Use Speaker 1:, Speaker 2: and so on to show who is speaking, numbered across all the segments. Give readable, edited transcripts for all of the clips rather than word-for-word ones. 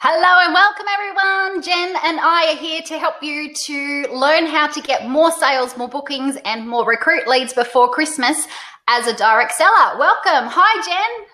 Speaker 1: Hello and welcome everyone. Jen and I are here to help you to learn how to get more sales, more bookings and more recruit leads before Christmas as a direct seller. Welcome. Hi, Jen.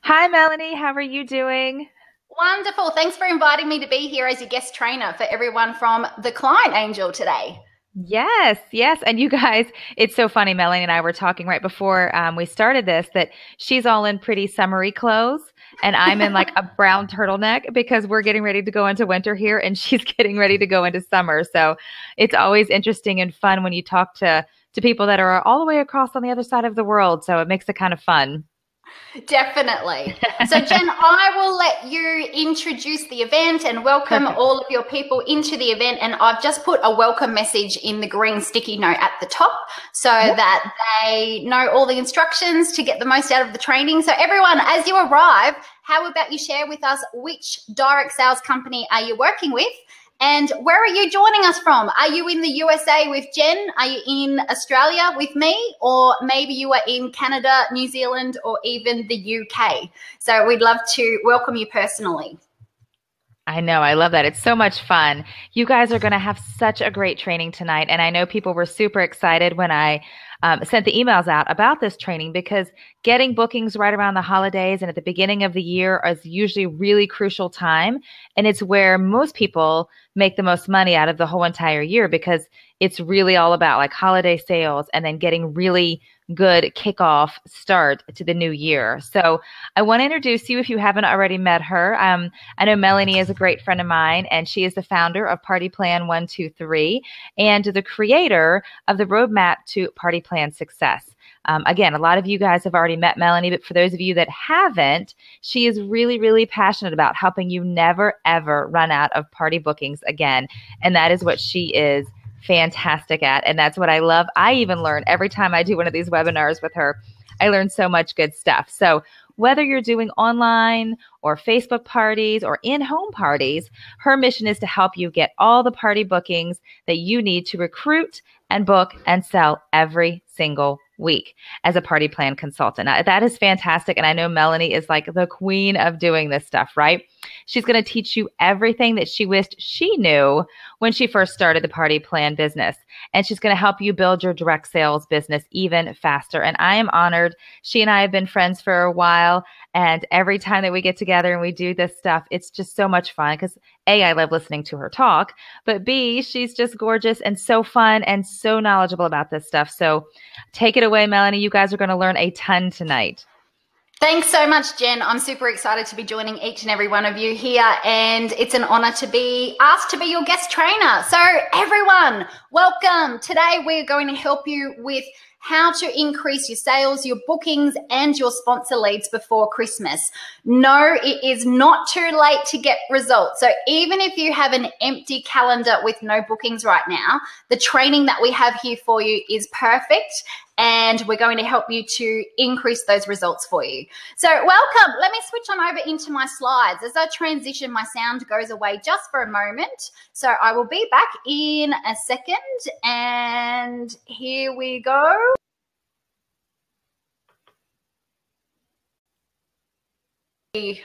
Speaker 2: Hi, Melanie. How are you doing?
Speaker 1: Wonderful. Thanks for inviting me to be here as your guest trainer for everyone from the Client Angel today.
Speaker 2: Yes, yes. And you guys, it's so funny. Melanie and I were talking right before we started this that she's all in pretty summery clothes and I'm in like a brown turtleneck because we're getting ready to go into winter here and she's getting ready to go into summer. So it's always interesting and fun when you talk to people that are all the way across on the other side of the world. So it makes it kind of fun.
Speaker 1: Definitely. So Jen, I will let you introduce the event and welcome
Speaker 2: Perfect.
Speaker 1: all of your people into the event. And I've just put a welcome message in the green sticky note at the top so that they know all the instructions to get the most out of the training. So everyone, as you arrive, how about you share with us which direct sales company are you working with? And where are you joining us from? Are you in the USA with Jen? Are you in Australia with me? Or maybe you are in Canada, New Zealand, or even the UK. So we'd love to welcome you personally.
Speaker 2: I know. I love that. It's so much fun. You guys are going to have such a great training tonight. And I know people were super excited when I sent the emails out about this training because getting bookings right around the holidays and at the beginning of the year is usually a really crucial time. And it's where most people make the most money out of the whole entire year because it's really all about like holiday sales and then getting really good kickoff start to the new year. So I want to introduce you if you haven't already met her. I know Melanie is a great friend of mine, and she is the founder of Party Plan 123 and the creator of the roadmap to Party Plan Success. Again, a lot of you guys have already met Melanie, but for those of you that haven't, she is really, really passionate about helping you never, ever run out of party bookings again. And that is what she is fantastic at. And that's what I love. I even learn every time I do one of these webinars with her. I learn so much good stuff. So whether you're doing online or Facebook parties or in-home parties, her mission is to help you get all the party bookings that you need to recruit and book and sell every single week as a party plan consultant. Now, that is fantastic. And I know Melanie is like the queen of doing this stuff, right? She's going to teach you everything that she wished she knew when she first started the party plan business. And she's going to help you build your direct sales business even faster. And I am honored. She and I have been friends for a while. And every time that we get together and we do this stuff, it's just so much fun because A, I love listening to her talk, but B, she's just gorgeous and so fun and so knowledgeable about this stuff. So take it away, Melanie. You guys are going to learn a ton tonight.
Speaker 1: Thanks so much, Jen. I'm super excited to be joining each and every one of you here, and it's an honor to be asked to be your guest trainer. So everyone, welcome. Today we're going to help you with how to increase your sales, your bookings, and your sponsor leads before Christmas. No, it is not too late to get results. So even if you have an empty calendar with no bookings right now, the training that we have here for you is perfect. And we're going to help you to increase those results for you. So welcome. Let me switch on over into my slides. As I transition, my sound goes away just for a moment. So I will be back in a second. And here we go. Here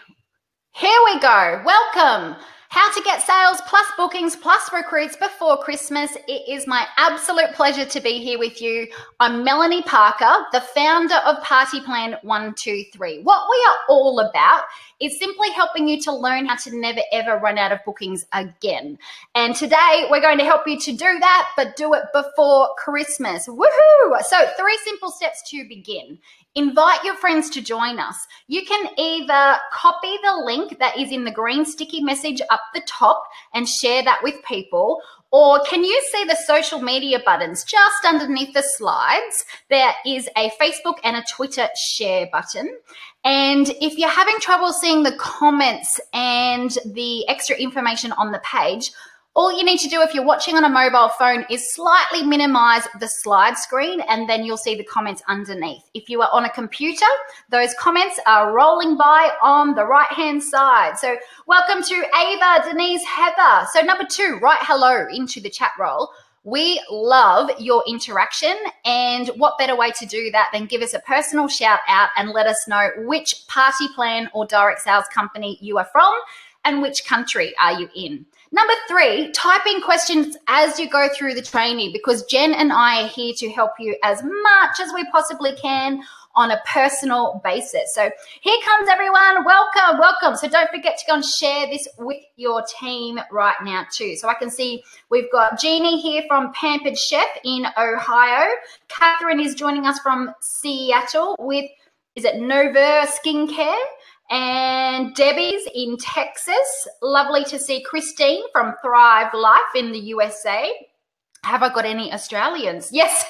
Speaker 1: we go. Welcome. How to get sales plus bookings plus recruits before Christmas. It is my absolute pleasure to be here with you. I'm Melanie Parker, the founder of Party Plan 123. What we are all about is simply helping you to learn how to never ever run out of bookings again. And today we're going to help you to do that, but do it before Christmas. Woohoo! So 3 simple steps to begin. Invite your friends to join us. You can either copy the link that is in the green sticky message up the top and share that with people, or can you see the social media buttons just underneath the slides? There is a Facebook and a Twitter share button. And if you're having trouble seeing the comments and the extra information on the page, all you need to do if you're watching on a mobile phone is slightly minimize the slide screen and then you'll see the comments underneath. If you are on a computer, those comments are rolling by on the right-hand side. So welcome to Ava, Denise, Heather. So number 2, write hello into the chat roll. We love your interaction, and what better way to do that than give us a personal shout out and let us know which party plan or direct sales company you are from. and which country are you in. Number 3, type in questions as you go through the training, because Jen and I are here to help you as much as we possibly can on a personal basis. So here comes everyone. Welcome, welcome. So don't forget to go and share this with your team right now too. So I can see we've got Jeannie here from Pampered Chef in Ohio. Catherine is joining us from Seattle with, is it Nova Skincare? And Debbie's in Texas. Lovely to see Christine from Thrive Life in the USA. Have I got any Australians? Yes.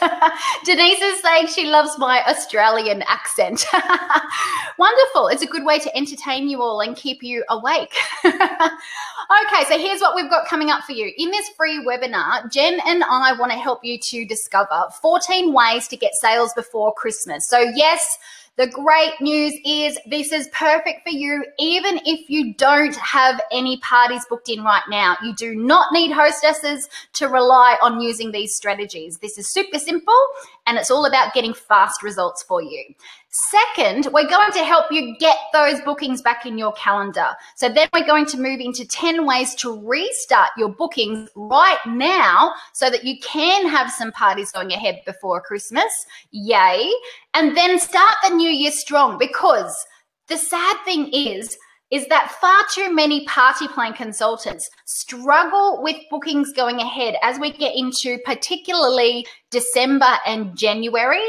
Speaker 1: Denise is saying she loves my Australian accent. Wonderful. It's a good way to entertain you all and keep you awake. Okay, so here's what we've got coming up for you. In this free webinar, Jen and I want to help you to discover 14 ways to get sales before Christmas. So yes, the great news is this is perfect for you even if you don't have any parties booked in right now. You do not need hostesses to rely on using these strategies. This is super simple and it's all about getting fast results for you. Second, we're going to help you get those bookings back in your calendar. So then we're going to move into 10 ways to restart your bookings right now so that you can have some parties going ahead before Christmas. Yay. And then start the new year strong, because the sad thing is that far too many party plan consultants struggle with bookings going ahead as we get into particularly December and January.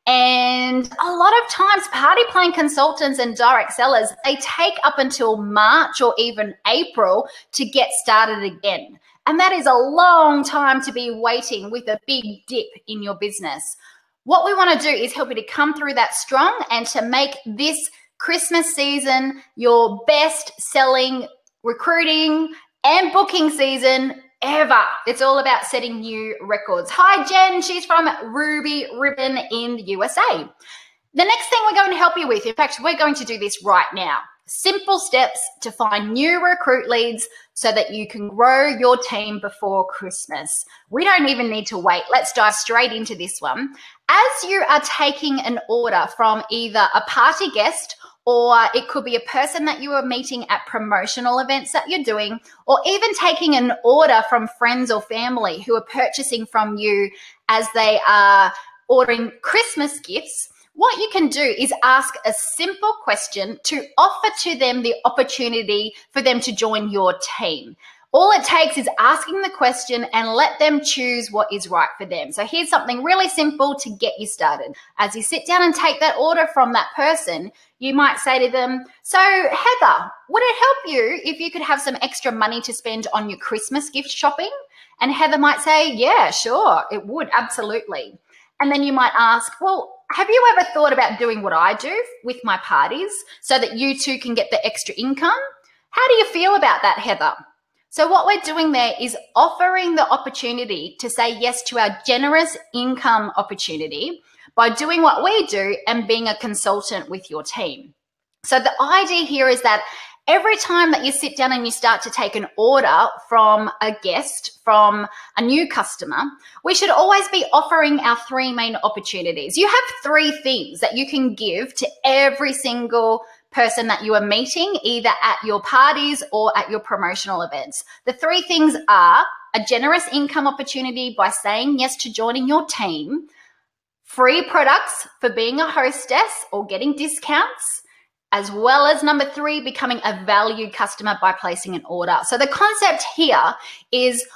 Speaker 1: And a lot of times party plan consultants and direct sellers, they take up until March or even April to get started again. And that is a long time to be waiting with a big dip in your business. What we want to do is help you to come through that strong and to make this Christmas season your best selling, recruiting and booking season ever. It's all about setting new records. Hi, Jen. She's from Ruby Ribbon in the USA. The next thing we're going to help you with, in fact, we're going to do this right now. Simple steps to find new recruit leads so that you can grow your team before Christmas. We don't even need to wait. Let's dive straight into this one. As you are taking an order from either a party guest, or it could be a person that you are meeting at promotional events that you're doing, or even taking an order from friends or family who are purchasing from you as they are ordering Christmas gifts, what you can do is ask a simple question to offer to them the opportunity for them to join your team. All it takes is asking the question and let them choose what is right for them. So here's something really simple to get you started. As you sit down and take that order from that person, you might say to them, so Heather, would it help you if you could have some extra money to spend on your Christmas gift shopping? And Heather might say, yeah, sure, it would, absolutely. And then you might ask, well, have you ever thought about doing what I do with my parties so that you too can get the extra income? How do you feel about that, Heather? So what we're doing there is offering the opportunity to say yes to our generous income opportunity by doing what we do and being a consultant with your team. So the idea here is that every time that you sit down and you start to take an order from a guest, from a new customer, we should always be offering our 3 main opportunities. You have 3 things that you can give to every single person that you are meeting, either at your parties or at your promotional events. The 3 things are a generous income opportunity by saying yes to joining your team, free products for being a hostess or getting discounts, as well as number 3, becoming a valued customer by placing an order. So the concept here is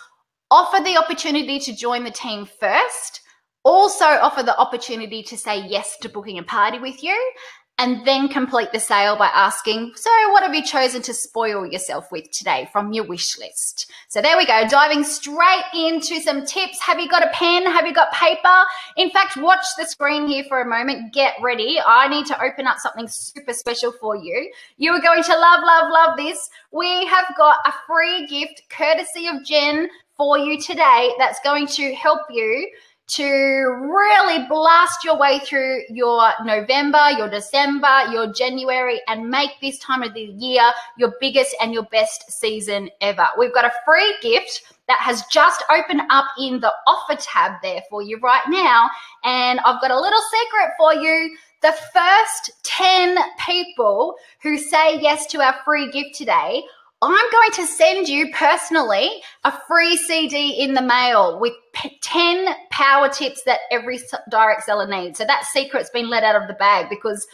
Speaker 1: offer the opportunity to join the team first, also offer the opportunity to say yes to booking a party with you, and then complete the sale by asking, so what have you chosen to spoil yourself with today from your wish list? So there we go, diving straight into some tips. Have you got a pen? Have you got paper? In fact, watch the screen here for a moment. Get ready. I need to open up something super special for you. You are going to love, love, love this. We have got a free gift courtesy of Jen for you today that's going to help you to really blast your way through your November, your December, your January, and make this time of the year your biggest and your best season ever. We've got a free gift that has just opened up in the offer tab there for you right now. And I've got a little secret for you. The first 10 people who say yes to our free gift today, I'm going to send you personally a free CD in the mail with 10 power tips that every direct seller needs. So that secret's been let out of the bag, because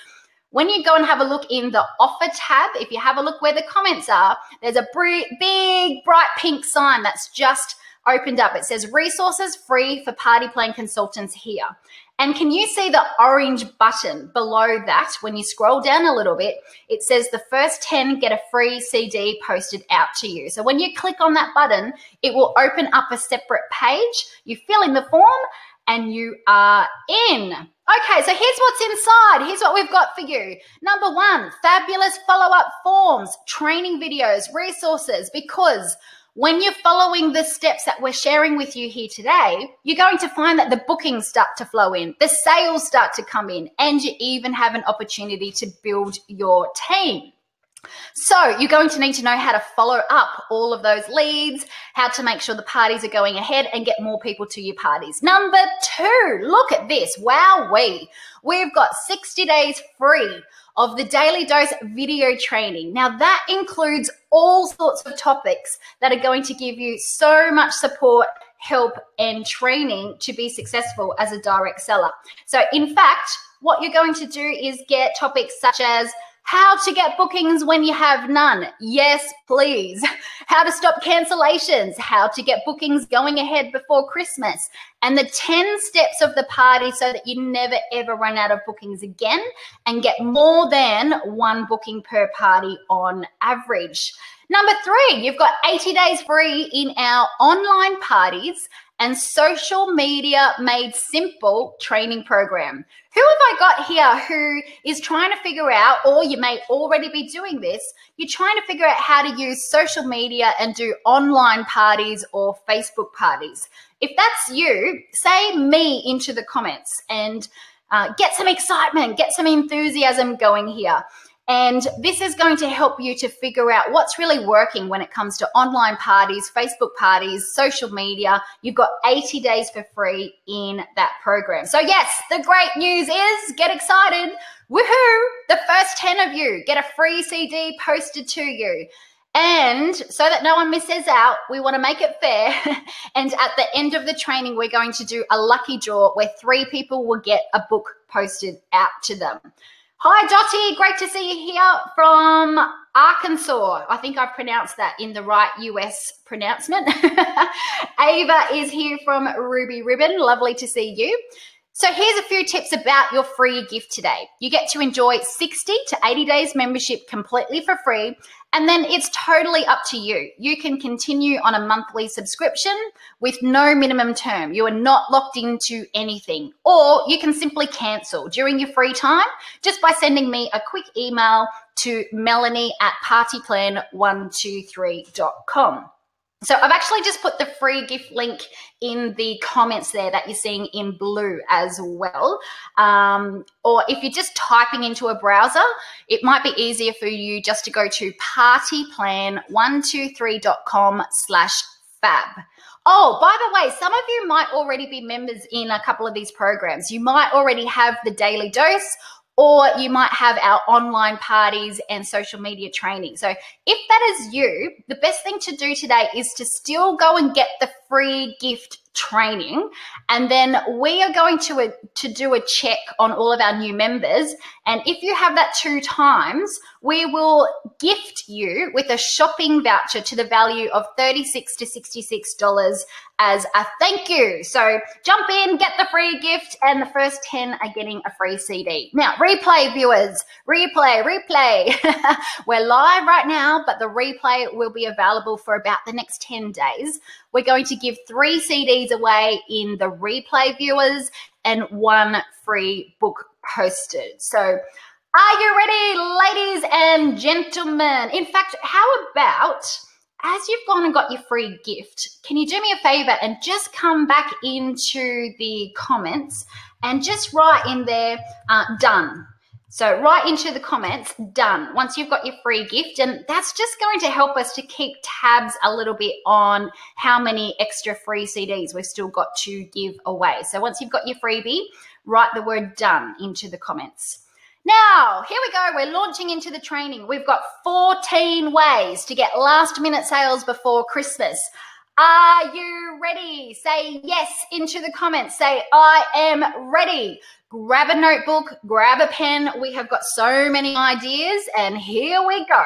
Speaker 1: when you go and have a look in the offer tab, if you have a look where the comments are, there's a big bright pink sign that's just opened up. It says resources free for party plan consultants here. And can you see the orange button below that? When you scroll down a little bit, it says the first 10 get a free CD posted out to you. So when you click on that button, it will open up a separate page. You fill in the form and you are in. Okay, so here's what's inside. Here's what we've got for you. Number 1, fabulous follow-up forms, training videos, resources, because when you're following the steps that we're sharing with you here today, you're going to find that the bookings start to flow in, the sales start to come in, and you even have an opportunity to build your team. So you're going to need to know how to follow up all of those leads, how to make sure the parties are going ahead and get more people to your parties. Number 2, look at this. Wowee. We've got 60 days free of the Daily Dose video training. Now that includes all sorts of topics that are going to give you so much support, help, and training to be successful as a direct seller. So in fact, what you're going to do is get topics such as how to get bookings when you have none. Yes, please. How to stop cancellations. How to get bookings going ahead before Christmas. And the 10 steps of the party so that you never, ever run out of bookings again and get more than 1 booking per party on average. Number 3, you've got 80 days free in our online parties and social media made simple training program. Who have I got here who is trying to figure out, or you may already be doing this, you're trying to figure out how to use social media and do online parties or Facebook parties? If that's you, say me into the comments and get some excitement, get some enthusiasm going here. And this is going to help you to figure out what's really working when it comes to online parties, Facebook parties, social media. You've got 80 days for free in that program. So yes, the great news is, get excited. Woohoo! The first 10 of you get a free CD posted to you. And so that no one misses out, we want to make it fair. And at the end of the training, we're going to do a lucky draw where 3 people will get a book posted out to them. Hi, Dottie. Great to see you here from Arkansas. I think I've pronounced that in the right US pronouncement. Ava is here from Ruby Ribbon. Lovely to see you. So here's a few tips about your free gift today. You get to enjoy 60 to 80 days membership completely for free, and then it's totally up to you. You can continue on a monthly subscription with no minimum term. You are not locked into anything, or you can simply cancel during your free time just by sending me a quick email to melanie@partyplan123.com. So I've actually just put the free gift link in the comments there that you're seeing in blue as well. Or if you're just typing into a browser, it might be easier for you just to go to partyplan123.com/fab. Oh, by the way, some of you might already be members in a couple of these programs. You might already have the Daily Dose, or you might have our online parties and social media training. So if that is you, the best thing to do today is to still go and get the free gift training. And then we are going to do a check on all of our new members. And if you have that 2 times, we will gift you with a shopping voucher to the value of $36 to $66 as a thank you. So jump in, get the free gift, and the first 10 are getting a free CD. Now, replay viewers, replay. We're live right now, but the replay will be available for about the next 10 days. We're going to give 3 CDs away in the replay viewers and 1 free book posted. So are you ready, ladies and gentlemen? In fact, how about, as you've gone and got your free gift, can you do me a favor and just come back into the comments and just write in there, done. So write into the comments, done, once you've got your free gift. And that's just going to help us to keep tabs a little bit on how many extra free CDs we've still got to give away. So once you've got your freebie, write the word done into the comments. Now, here we go. We're launching into the training. We've got 14 ways to get last minute sales before Christmas. Are you ready? Say yes into the comments. Say, I am ready. Grab a notebook, grab a pen. We have got so many ideas, and here we go.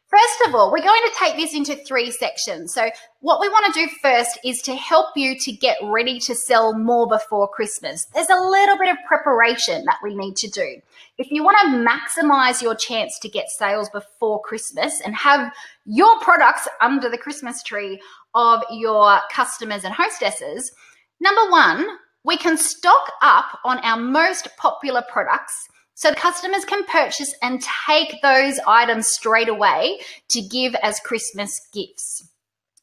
Speaker 1: First of all, we're going to take this into 3 sections. So what we want to do first is to help you to get ready to sell more before Christmas. There's a little bit of preparation that we need to do. If you want to maximize your chance to get sales before Christmas and have your products under the Christmas tree of your customers and hostesses, number 1, we can stock up on our most popular products so customers can purchase and take those items straight away to give as Christmas gifts.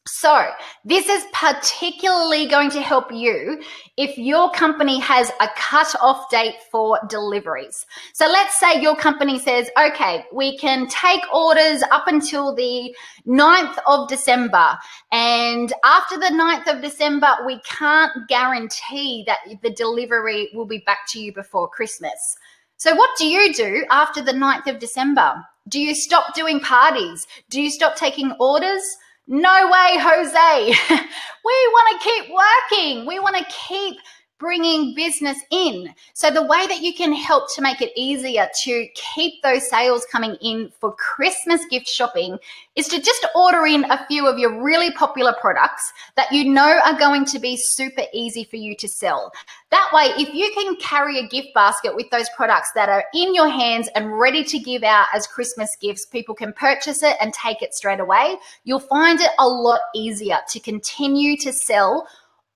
Speaker 1: So this is particularly going to help you if your company has a cut-off date for deliveries. So let's say your company says, okay, we can take orders up until the 9th of December. And after the 9th of December, we can't guarantee that the delivery will be back to you before Christmas. So what do you do after the 9th of December? Do you stop doing parties? Do you stop taking orders? No way, Jose. We want to keep working. We want to keep bringing business in. So the way that you can help to make it easier to keep those sales coming in for Christmas gift shopping is to just order in a few of your really popular products that you know are going to be super easy for you to sell. That way, if you can carry a gift basket with those products that are in your hands and ready to give out as Christmas gifts, people can purchase it and take it straight away. You'll find it a lot easier to continue to sell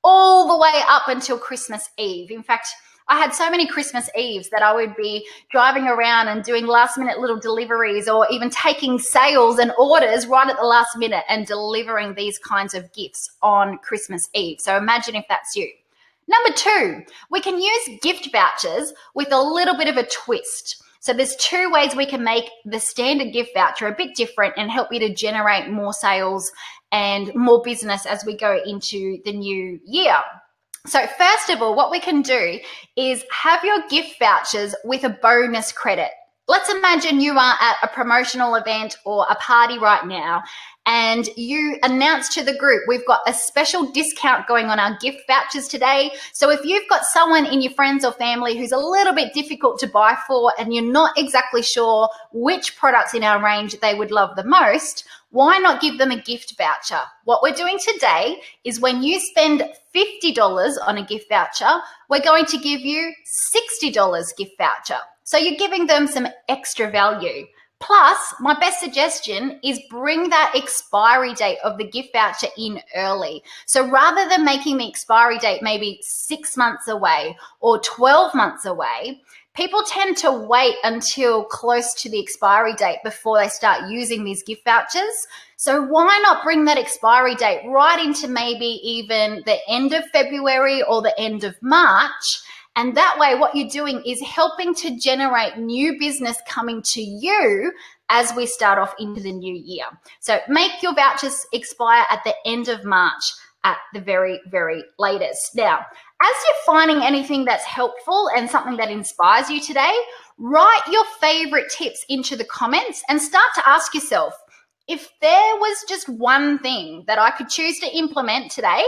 Speaker 1: all the way up until Christmas Eve. In fact, I had so many Christmas Eves that I would be driving around and doing last minute little deliveries, or even taking sales and orders right at the last minute and delivering these kinds of gifts on Christmas Eve. So imagine if that's you. Number 2, we can use gift vouchers with a little bit of a twist. So there's 2 ways we can make the standard gift voucher a bit different and help you to generate more sales and more business as we go into the new year. So first of all, what we can do is have your gift vouchers with a bonus credit. Let's imagine you are at a promotional event or a party right now, and you announce to the group, we've got a special discount going on our gift vouchers today. So if you've got someone in your friends or family who's a little bit difficult to buy for and you're not exactly sure which products in our range they would love the most, why not give them a gift voucher? What we're doing today is when you spend $50 on a gift voucher, we're going to give you $60 gift voucher. So you're giving them some extra value. Plus, my best suggestion is bring that expiry date of the gift voucher in early. So rather than making the expiry date maybe 6 months away or 12 months away, people tend to wait until close to the expiry date before they start using these gift vouchers. So why not bring that expiry date right into maybe even the end of February or the end of March? And that way, what you're doing is helping to generate new business coming to you as we start off into the new year. So make your vouchers expire at the end of March at the very, very latest. Now, as you're finding anything that's helpful and something that inspires you today, write your favorite tips into the comments and start to ask yourself, if there was just one thing that I could choose to implement today,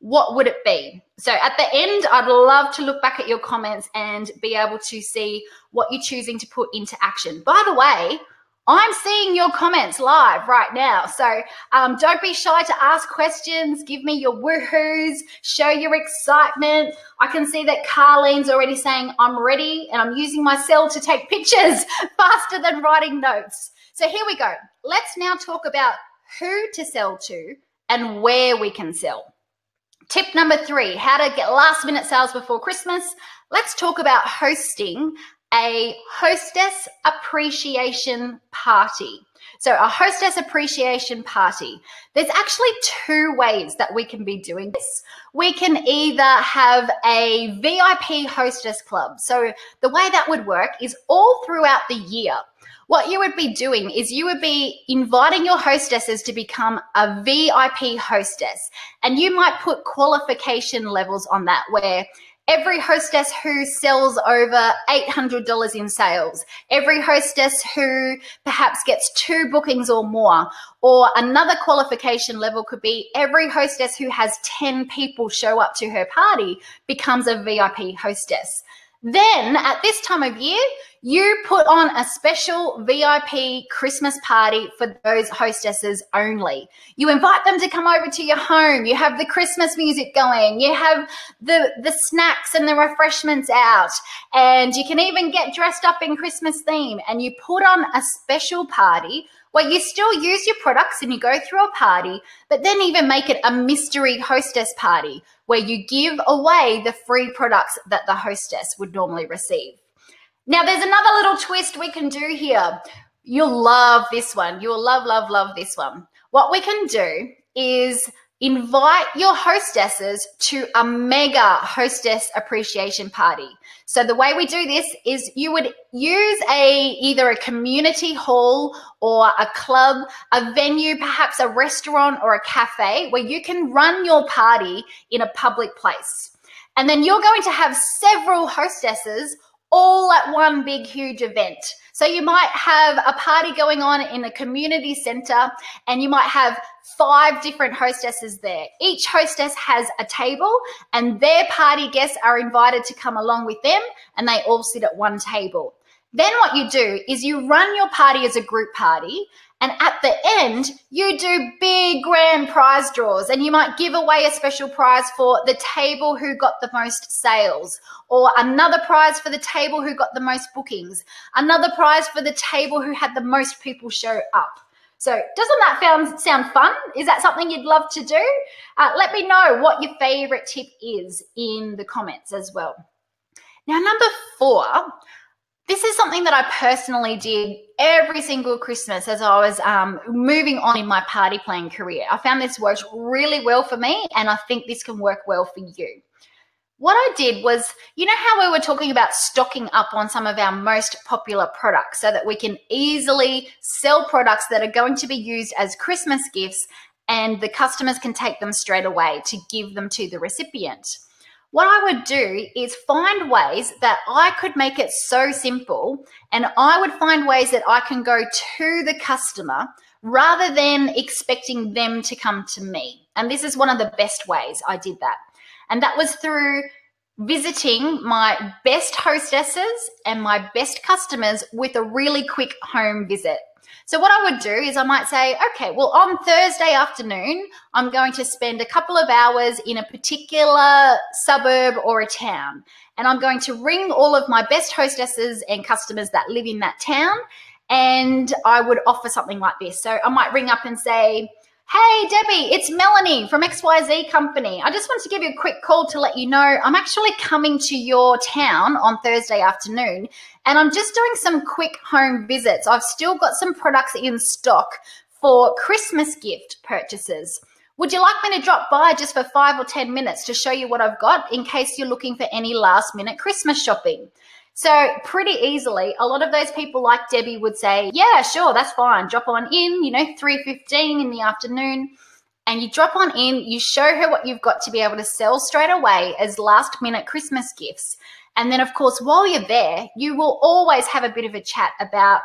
Speaker 1: what would it be? So at the end, I'd love to look back at your comments and be able to see what you're choosing to put into action. By the way, I'm seeing your comments live right now. So don't be shy to ask questions. Give me your woohoos, show your excitement. I can see that Carlene's already saying, I'm ready, and I'm using my cell to take pictures faster than writing notes. So here we go. Let's now talk about who to sell to and where we can sell. Tip number 3, how to get last minute sales before Christmas. Let's talk about hosting a hostess appreciation party. So a hostess appreciation party. There's actually 2 ways that we can be doing this. We can either have a VIP hostess club. So the way that would work is all throughout the year, what you would be doing is you would be inviting your hostesses to become a VIP hostess. And you might put qualification levels on that, where every hostess who sells over $800 in sales, every hostess who perhaps gets 2 bookings or more, or another qualification level could be every hostess who has 10 people show up to her party becomes a VIP hostess. Then at this time of year, you put on a special VIP Christmas party for those hostesses only. You invite them to come over to your home. You have the Christmas music going. You have the snacks and the refreshments out. And you can even get dressed up in Christmas theme. And you put on a special party where you still use your products and you go through a party, but then even make it a mystery hostess party where you give away the free products that the hostess would normally receive. Now, there's another little twist we can do here. You'll love this one. You'll love, love, love this one. What we can do is invite your hostesses to a mega hostess appreciation party. So the way we do this is you would use either a community hall or a club, a venue, perhaps a restaurant or a cafe where you can run your party in a public place. And then you're going to have several hostesses all at one big, huge event. So you might have a party going on in a community center and you might have 5 different hostesses there. Each hostess has a table and their party guests are invited to come along with them and they all sit at one table. Then what you do is you run your party as a group party, and at the end, you do big grand prize draws, and you might give away a special prize for the table who got the most sales, or another prize for the table who got the most bookings, another prize for the table who had the most people show up. So doesn't that sound fun? Is that something you'd love to do? Let me know what your favorite tip is in the comments as well. Now, number 4, this is something that I personally did every single Christmas as I was moving on in my party planning career. I found this worked really well for me, and I think this can work well for you. What I did was, you know how we were talking about stocking up on some of our most popular products so that we can easily sell products that are going to be used as Christmas gifts and the customers can take them straight away to give them to the recipient? What I would do is find ways that I could make it so simple, and I would find ways that I can go to the customer rather than expecting them to come to me. And this is one of the best ways I did that. And that was through visiting my best hostesses and my best customers with a really quick home visit. So what I would do is I might say, okay, well, on Thursday afternoon, I'm going to spend a couple of hours in a particular suburb or a town. And I'm going to ring all of my best hostesses and customers that live in that town. And I would offer something like this. So I might ring up and say, hey, Debbie, it's Melanie from XYZ Company. I just wanted to give you a quick call to let you know I'm actually coming to your town on Thursday afternoon, and I'm just doing some quick home visits. I've still got some products in stock for Christmas gift purchases. Would you like me to drop by just for 5 or 10 minutes to show you what I've got in case you're looking for any last-minute Christmas shopping? So pretty easily, a lot of those people like Debbie would say, yeah, sure, that's fine. Drop on in, 3:15 in the afternoon. And you drop on in, you show her what you've got to be able to sell straight away as last minute Christmas gifts. And then, of course, while you're there, you will always have a bit of a chat about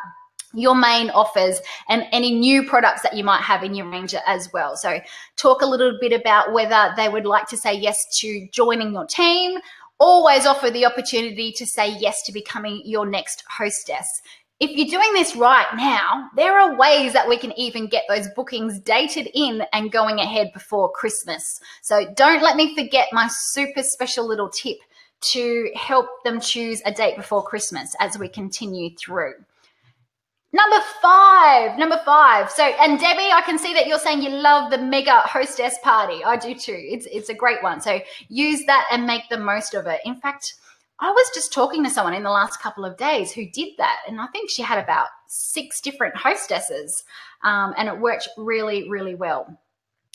Speaker 1: your main offers and any new products that you might have in your range as well. So talk a little bit about whether they would like to say yes to joining your team. Always offer the opportunity to say yes to becoming your next hostess. If you're doing this right now, there are ways that we can even get those bookings dated in and going ahead before Christmas. So don't let me forget my super special little tip to help them choose a date before Christmas as we continue through. Number five. So, and Debbie, I can see that you're saying you love the mega hostess party. I do too. It's a great one. So use that and make the most of it. In fact, I was just talking to someone in the last couple of days who did that. And I think she had about 6 different hostesses and it worked really, really well.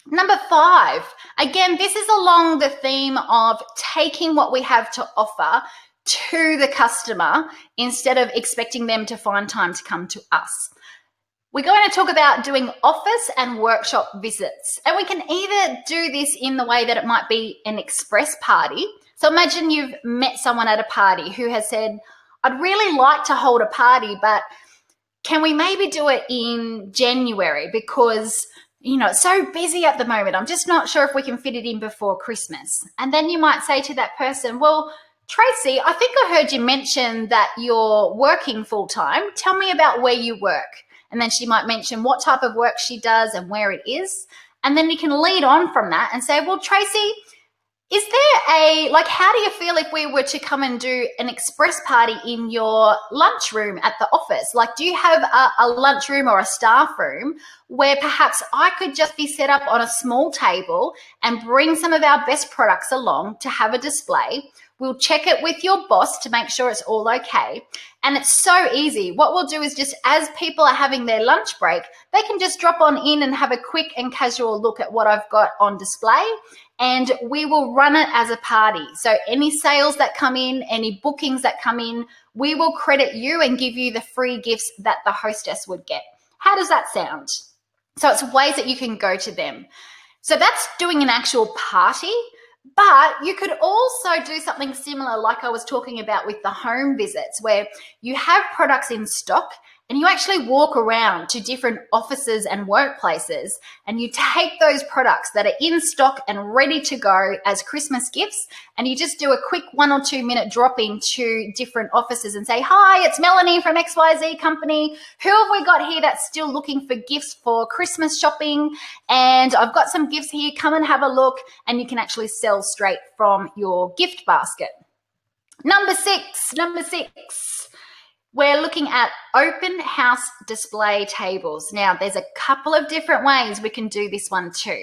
Speaker 1: Number 5, again, this is along the theme of taking what we have to offer to the customer instead of expecting them to find time to come to us. We're going to talk about doing office and workshop visits, and we can either do this in the way that it might be an express party. So imagine you've met someone at a party who has said, I'd really like to hold a party, but can we maybe do it in January because, you know, it's so busy at the moment. I'm just not sure if we can fit it in before Christmas. And then you might say to that person, well, Tracy, I think I heard you mention that you're working full time. Tell me about where you work. And then she might mention what type of work she does and where it is. And then you can lead on from that and say, well, Tracy, is there how do you feel if we were to come and do an express party in your lunchroom at the office? Like, do you have a lunchroom or a staff room where perhaps I could just be set up on a small table and bring some of our best products along to have a display? We'll check it with your boss to make sure it's all okay. And it's so easy. What we'll do is just as people are having their lunch break, they can just drop on in and have a quick and casual look at what I've got on display. And we will run it as a party. So any sales that come in, any bookings that come in, we will credit you and give you the free gifts that the hostess would get. How does that sound? So it's ways that you can go to them. So that's doing an actual party. But you could also do something similar like I was talking about with the home visits where you have products in stock and you actually walk around to different offices and workplaces and you take those products that are in stock and ready to go as Christmas gifts and you just do a quick 1 or 2 minute drop into different offices and say, hi, it's Melanie from XYZ company. Who have we got here that's still looking for gifts for Christmas shopping? And I've got some gifts here. Come and have a look. And you can actually sell straight from your gift basket. Number six. We're looking at open house display tables. Now, there's a couple of different ways we can do this one too.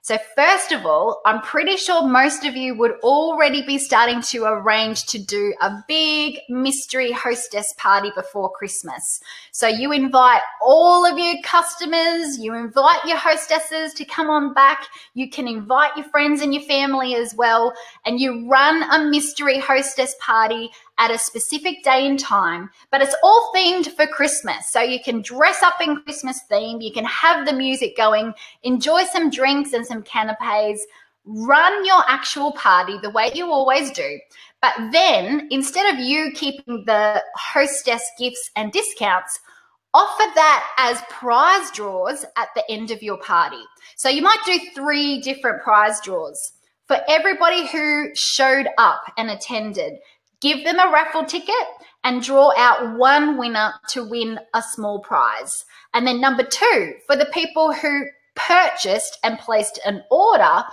Speaker 1: So first of all, I'm pretty sure most of you would already be starting to arrange to do a big mystery hostess party before Christmas. So you invite all of your customers, you invite your hostesses to come on back, you can invite your friends and your family as well, and you run a mystery hostess party at a specific day and time, but it's all themed for Christmas. So you can dress up in Christmas theme, you can have the music going, enjoy some drinks and some canapes, run your actual party the way you always do. But then instead of you keeping the hostess gifts and discounts, offer that as prize draws at the end of your party. So you might do 3 different prize draws. For everybody who showed up and attended, give them a raffle ticket and draw out 1 winner to win a small prize. And then number 2, for the people who purchased and placed an order,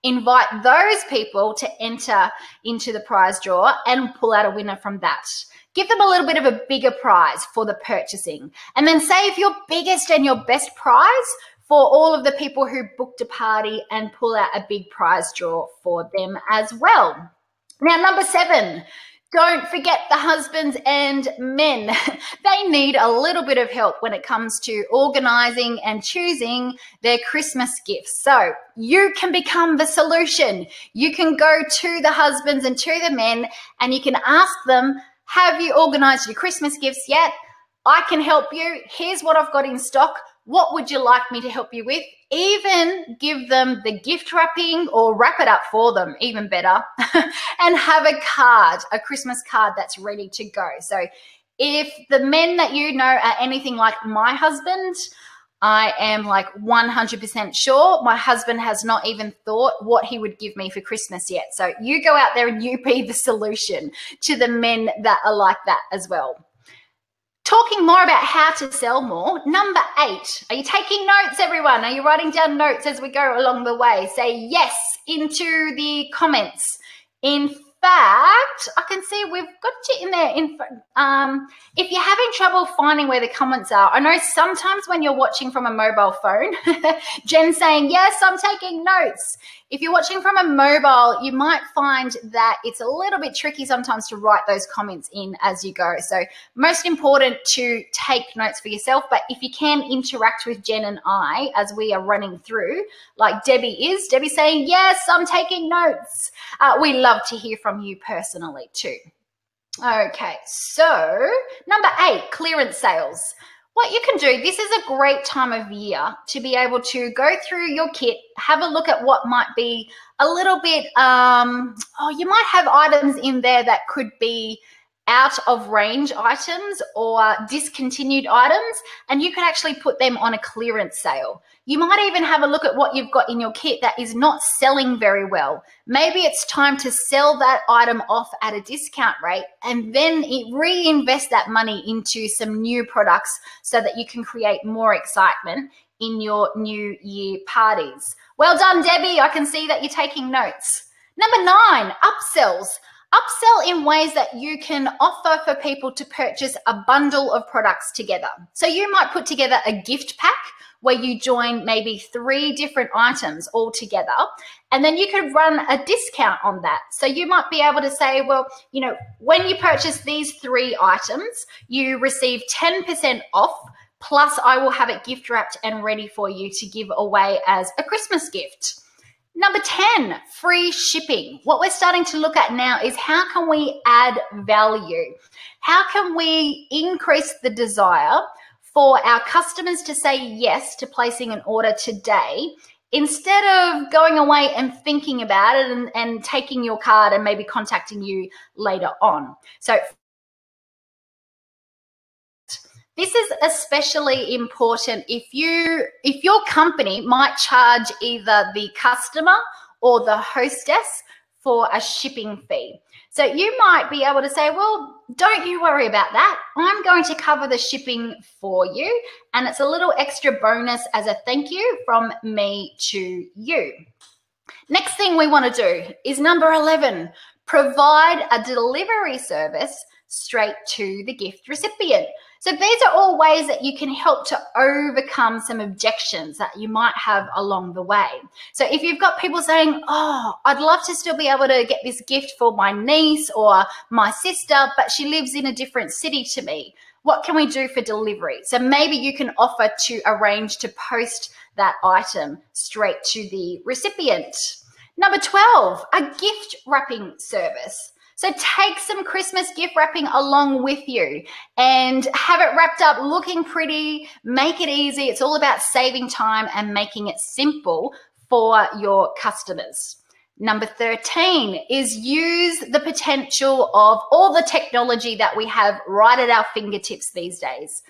Speaker 1: invite those people to enter into the prize draw and pull out a winner from that. Give them a little bit of a bigger prize for the purchasing. And then save your biggest and your best prize for all of the people who booked a party and pull out a big prize draw for them as well. Now, number 7. Don't forget the husbands and men. They need a little bit of help when it comes to organizing and choosing their Christmas gifts. So you can become the solution. You can go to the husbands and to the men and you can ask them, have you organized your Christmas gifts yet? I can help you. Here's what I've got in stock. What would you like me to help you with? Even give them the gift wrapping or wrap it up for them, even better, and have a card, a Christmas card that's ready to go. So if the men that you know are anything like my husband, I am like 100% sure my husband has not even thought what he would give me for Christmas yet. So you go out there and you be the solution to the men that are like that as well. Talking more about how to sell more, number 8. Are you taking notes, everyone? Are you writing down notes as we go along the way? Say yes into the comments. In fact, I can see we've got you in there. If you're having trouble finding where the comments are, I know sometimes when you're watching from a mobile phone, Jen's saying, yes, I'm taking notes. If you're watching from a mobile, you might find that it's a little bit tricky sometimes to write those comments in as you go. So most important to take notes for yourself, but if you can interact with Jen and I as we are running through, like Debbie is, Debbie's saying, yes, I'm taking notes. We love to hear from you personally too. Okay, so number 8, clearance sales. What you can do, this is a great time of year to be able to go through your kit, have a look at what might be a little bit, you might have items in there that could be out of range items or discontinued items, and you can actually put them on a clearance sale. You might even have a look at what you've got in your kit that is not selling very well. Maybe it's time to sell that item off at a discount rate and then reinvest that money into some new products so that you can create more excitement in your New Year parties. Well done, Debbie. I can see that you're taking notes. Number 9, upsells. Upsell in ways that you can offer for people to purchase a bundle of products together. So you might put together a gift pack where you join maybe 3 different items all together, and then you could run a discount on that. So you might be able to say, well, when you purchase these 3 items, you receive 10% off, plus I will have it gift wrapped and ready for you to give away as a Christmas gift. Number 10, free shipping. What we're starting to look at now is how can we add value? How can we increase the desire for our customers to say yes to placing an order today instead of going away and thinking about it and taking your card and maybe contacting you later on? So this is especially important if your company might charge either the customer or the hostess for a shipping fee. So you might be able to say, well, don't you worry about that. I'm going to cover the shipping for you, and it's a little extra bonus as a thank you from me to you. Next thing we want to do is number 11, provide a delivery service straight to the gift recipient. So these are all ways that you can help to overcome some objections that you might have along the way. So if you've got people saying, oh, I'd love to still be able to get this gift for my niece or my sister, but she lives in a different city to me, what can we do for delivery? So maybe you can offer to arrange to post that item straight to the recipient. Number 12, a gift wrapping service. So take some Christmas gift wrapping along with you and have it wrapped up looking pretty, make it easy. It's all about saving time and making it simple for your customers. Number 13 is use the potential of all the technology that we have right at our fingertips these days.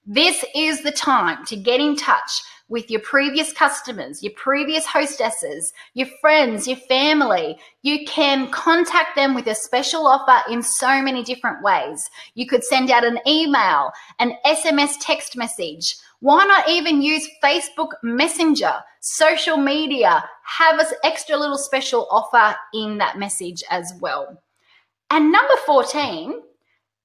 Speaker 1: This is the time to get in touch with your previous customers, your previous hostesses, your friends, your family. You can contact them with a special offer in so many different ways. You could send out an email, an SMS text message. Why not even use Facebook Messenger, social media, have an extra little special offer in that message as well. And number 14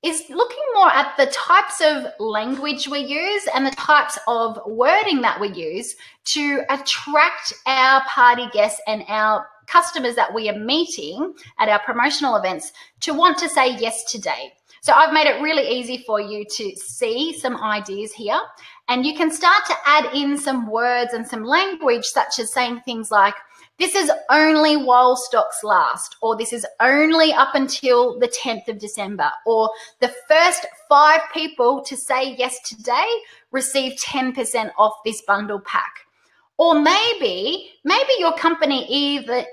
Speaker 1: is looking more at the types of language we use and the types of wording that we use to attract our party guests and our customers that we are meeting at our promotional events to want to say yes today. So I've made it really easy for you to see some ideas here, and you can start to add in some words and some language such as saying things like, this is only while stocks last, or this is only up until the 10th of December, or the first 5 people to say yes today receive 10% off this bundle pack. Or maybe your company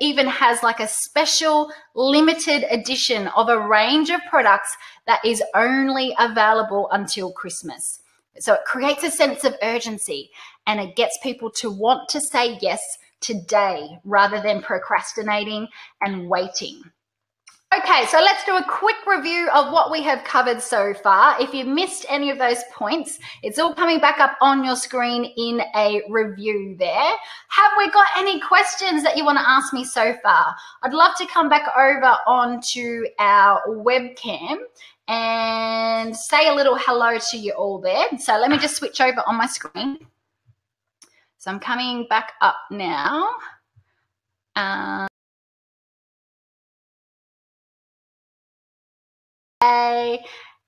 Speaker 1: even has like a special limited edition of a range of products that is only available until Christmas. So it creates a sense of urgency and it gets people to want to say yes today rather than procrastinating and waiting. Okay, so let's do a quick review of what we have covered so far. If you missed any of those points, it's all coming back up on your screen in a review there. Have we got any questions that you want to ask me so far? I'd love to come back over onto our webcam and say a little hello to you all there. So let me just switch over on my screen. So I'm coming back up now.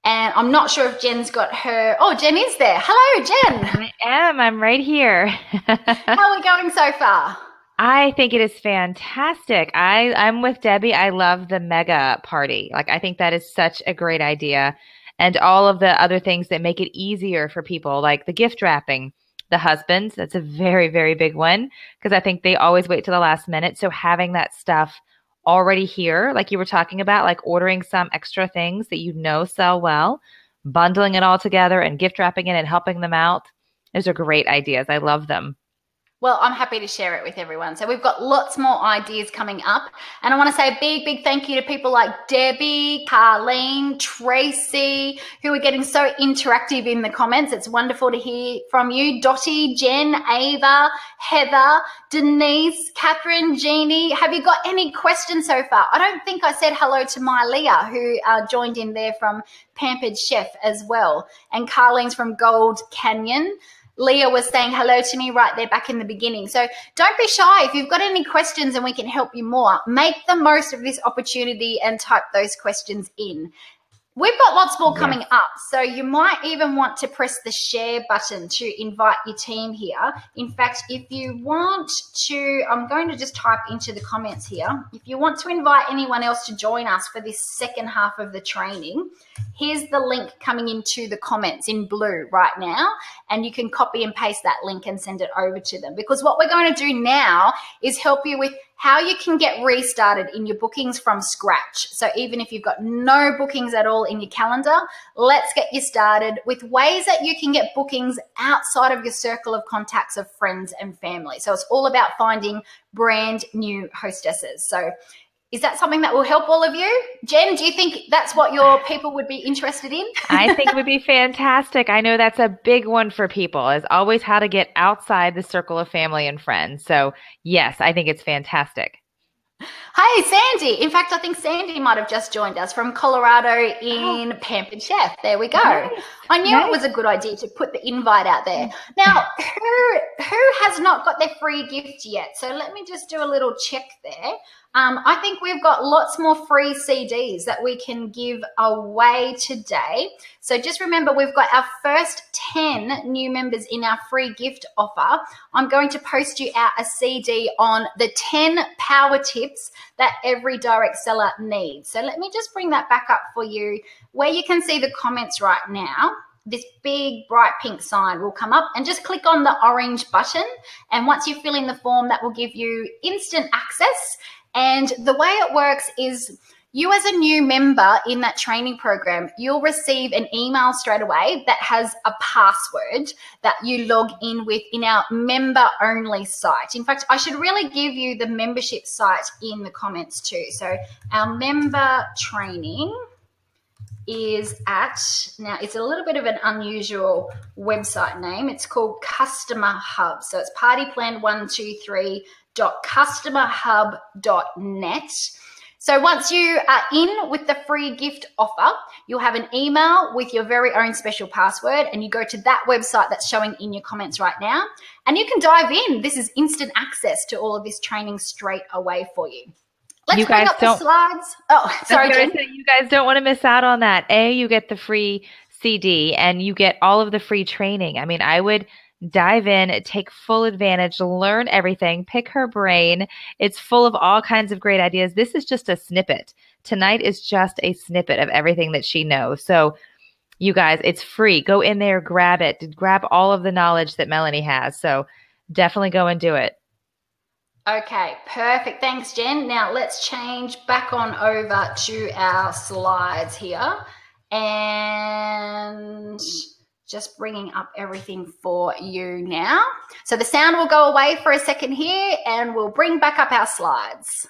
Speaker 1: And I'm not sure if Jen's got her. Oh, Jen is there. Hello, Jen.
Speaker 2: I am. I'm right here.
Speaker 1: How are we going so far?
Speaker 2: I think it is fantastic. I'm with Debbie. I love the mega party. Like, I think that is such a great idea. and all of the other things that make it easier for people, like the gift wrapping. The husbands, that's a very, very big one because I think they always wait to the last minute. So having that stuff already here, like you were talking about, like ordering some extra things that you know sell well, bundling it all together and gift wrapping it and helping them out. Those are great ideas. I love them.
Speaker 1: Well, I'm happy to share it with everyone. So we've got lots more ideas coming up. And I want to say a big, big thank you to people like Debbie, Carlene, Tracy, who are getting so interactive in the comments. It's wonderful to hear from you. Dottie, Jen, Ava, Heather, Denise, Catherine, Jeannie. Have you got any questions so far? I don't think I said hello to Mylea, who joined in there from Pampered Chef as well. And Carlene's from Gold Canyon. Leah was saying hello to me right there back in the beginning. So don't be shy. If you've got any questions and we can help you more, make the most of this opportunity and type those questions in. We've got lots more coming up, so you might even want to press the share button to invite your team here. In fact, if you want to, I'm going to just type into the comments here. If you want to invite anyone else to join us for this second half of the training, here's the link coming into the comments in blue right now, and you can copy and paste that link and send it over to them, because what we're going to do now is help you with how you can get restarted in your bookings from scratch. So even if you've got no bookings at all in your calendar, let's get you started with ways that you can get bookings outside of your circle of contacts of friends and family. So it's all about finding brand new hostesses. So is that something that will help all of you? Jen, do you think that's what your people would be interested in?
Speaker 2: I think it would be fantastic. I know that's a big one for people, is always how to get outside the circle of family and friends. So yes, I think it's fantastic.
Speaker 1: Hey, Sandy. In fact, I think Sandy might have just joined us from Colorado in Pampered Chef. There we go. Nice. I knew it was a good idea to put the invite out there. Now, who has not got their free gift yet? So let me just do a little check there. I think we've got lots more free CDs that we can give away today. So just remember, we've got our first 10 new members in our free gift offer. I'm going to post you out a CD on the 10 power tips that every direct seller needs. So let me just bring that back up for you, where you can see the comments right now. This big bright pink sign will come up, and just click on the orange button. And once you fill in the form, that will give you instant access. And the way it works is, you as a new member in that training program, you'll receive an email straight away that has a password that you log in with in our member-only site. In fact, I should really give you the membership site in the comments too. So our member training is at, now it's a little bit of an unusual website name. It's called Customer Hub. So it's partyplan123.customerhub.net. So once you are in with the free gift offer, you'll have an email with your very own special password, and you go to that website that's showing in your comments right now, and you can dive in. This is instant access to all of this training straight away for you. Let's bring up the slides. Oh, sorry, Jen.
Speaker 2: You guys don't want to miss out on that. You get the free CD and you get all of the free training. I mean, I would dive in, take full advantage, learn everything, pick her brain. It's full of all kinds of great ideas. This is just a snippet. Tonight is just a snippet of everything that she knows. So you guys, it's free. Go in there, grab it, grab all of the knowledge that Melanie has. So definitely go and do it.
Speaker 1: Okay, perfect. Thanks, Jen. Now let's change back on over to our slides here, and just bringing up everything for you now. So the sound will go away for a second here, and we'll bring back up our slides.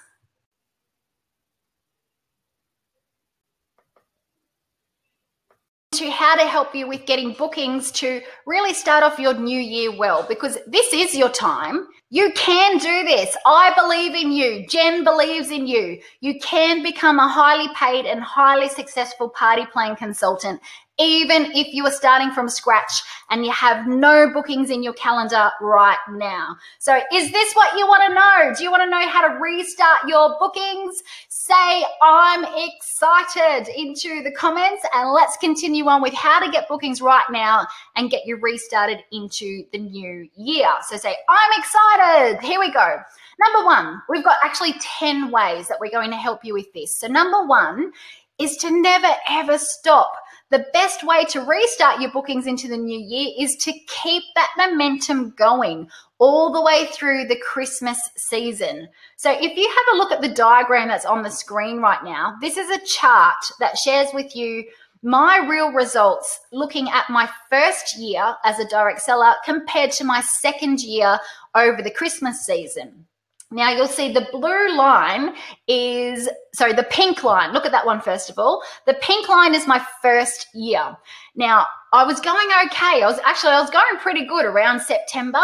Speaker 1: To how to help you with getting bookings to really start off your new year well, because this is your time. You can do this. I believe in you. Jen believes in you. You can become a highly paid and highly successful party plan consultant, even if you are starting from scratch and you have no bookings in your calendar right now. So is this what you want to know? Do you want to know how to restart your bookings? Say I'm excited into the comments, and let's continue on with how to get bookings right now and get you restarted into the new year. So say I'm excited. Here we go. Number one, we've got actually 10 ways that we're going to help you with this. So number one is to never ever stop the best way to restart your bookings into the new year is to keep that momentum going all the way through the Christmas season. So if you have a look at the diagram that's on the screen right now, this is a chart that shares with you my real results looking at my first year as a direct seller compared to my second year over the Christmas season. Now you'll see the blue line the pink line. Look at that one first of all. The pink line is my first year. Now I was going okay. I was going pretty good around September.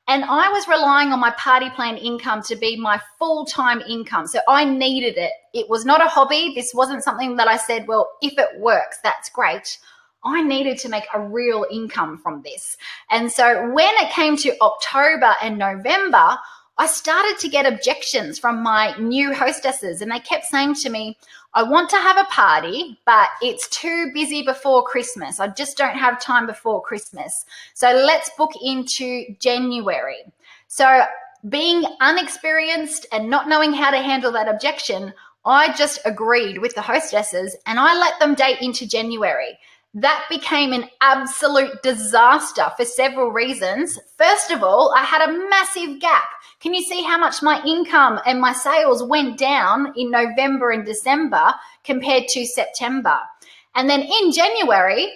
Speaker 1: And I was relying on my party plan income to be my full-time income. So I needed it. It was not a hobby. This wasn't something that I said, well, if it works, that's great. I needed to make a real income from this. And so when it came to October and November, I started to get objections from my new hostesses, and they kept saying to me, I want to have a party, but it's too busy before Christmas. I just don't have time before Christmas. So let's book into January. So being unexperienced and not knowing how to handle that objection, I just agreed with the hostesses and I let them date into January. That became an absolute disaster for several reasons. First of all, I had a massive gap. Can you see how much my income and my sales went down in November and December compared to September? And then in January,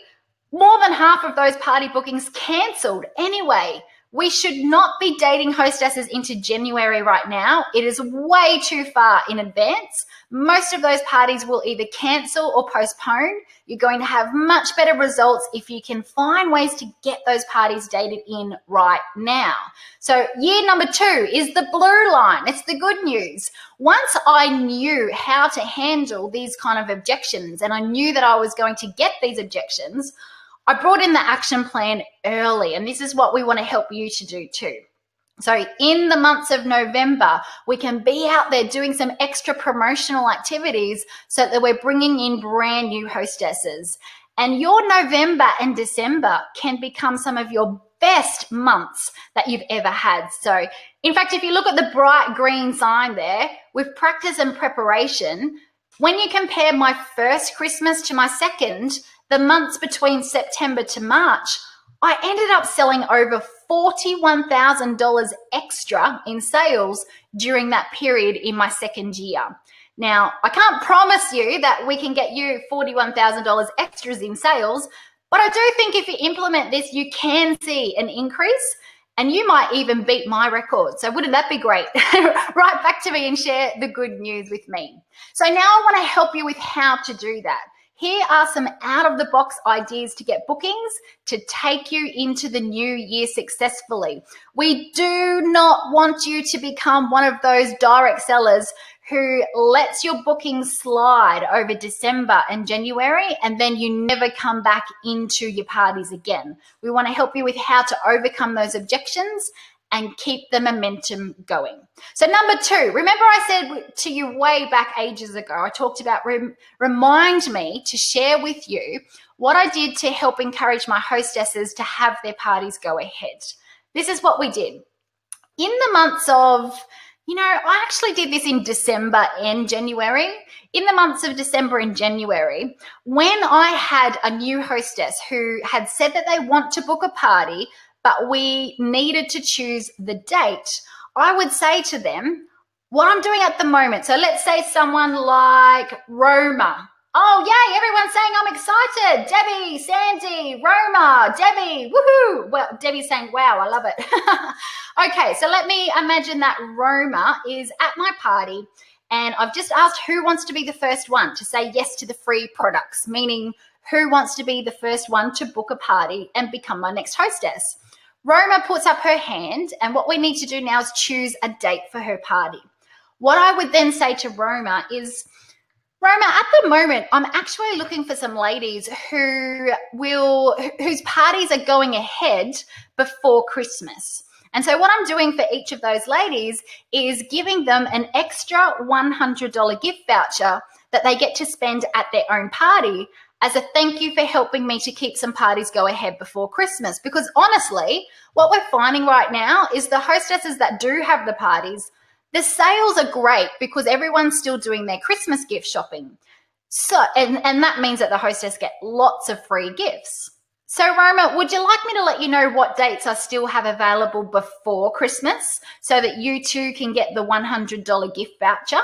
Speaker 1: more than half of those party bookings cancelled anyway. We should not be dating hostesses into January right now. It is way too far in advance. Most of those parties will either cancel or postpone. You're going to have much better results if you can find ways to get those parties dated in right now. So year number 2 is the blue line. It's the good news. Once I knew how to handle these kind of objections and I knew that I was going to get these objections, I brought in the action plan early, and this is what we want to help you to do too. So in the months of November, we can be out there doing some extra promotional activities so that we're bringing in brand new hostesses. And your November and December can become some of your best months that you've ever had. So in fact, if you look at the bright green sign there, with practice and preparation, when you compare my first Christmas to my second, the months between September to March, I ended up selling over $41,000 extra in sales during that period in my second year. Now, I can't promise you that we can get you $41,000 extras in sales, but I do think if you implement this, you can see an increase and you might even beat my record. So wouldn't that be great? Write back to me and share the good news with me. So now I want to help you with how to do that. Here are some out-of-the-box ideas to get bookings to take you into the new year successfully. We do not want you to become one of those direct sellers who lets your bookings slide over December and January and then you never come back into your parties again. We want to help you with how to overcome those objections and keep the momentum going. So number 2, remember I said to you way back ages ago, I talked about remind me to share with you what I did to help encourage my hostesses to have their parties go ahead. This is what we did. In the months of, I actually did this in December and January. In the months of December and January, when I had a new hostess who had said that they want to book a party, but we needed to choose the date, I would say to them, what I'm doing at the moment. So let's say someone like Roma. Oh, yay, everyone's saying I'm excited. Debbie, Sandy, Roma, Debbie, woohoo. Well, Debbie's saying, wow, I love it. Okay, so let me imagine that Roma is at my party and I've just asked who wants to be the first one to say yes to the free products, meaning who wants to be the first one to book a party and become my next hostess. Roma puts up her hand, and what we need to do now is choose a date for her party. What I would then say to Roma is, Roma, at the moment, I'm actually looking for some ladies whose parties are going ahead before Christmas. And so what I'm doing for each of those ladies is giving them an extra $100 gift voucher that they get to spend at their own party as a thank you for helping me to keep some parties go ahead before Christmas. Because honestly, what we're finding right now is the hostesses that do have the parties, the sales are great because everyone's still doing their Christmas gift shopping. So, and that means that the hostess get lots of free gifts. So Roma, would you like me to let you know what dates I still have available before Christmas so that you too can get the $100 gift voucher?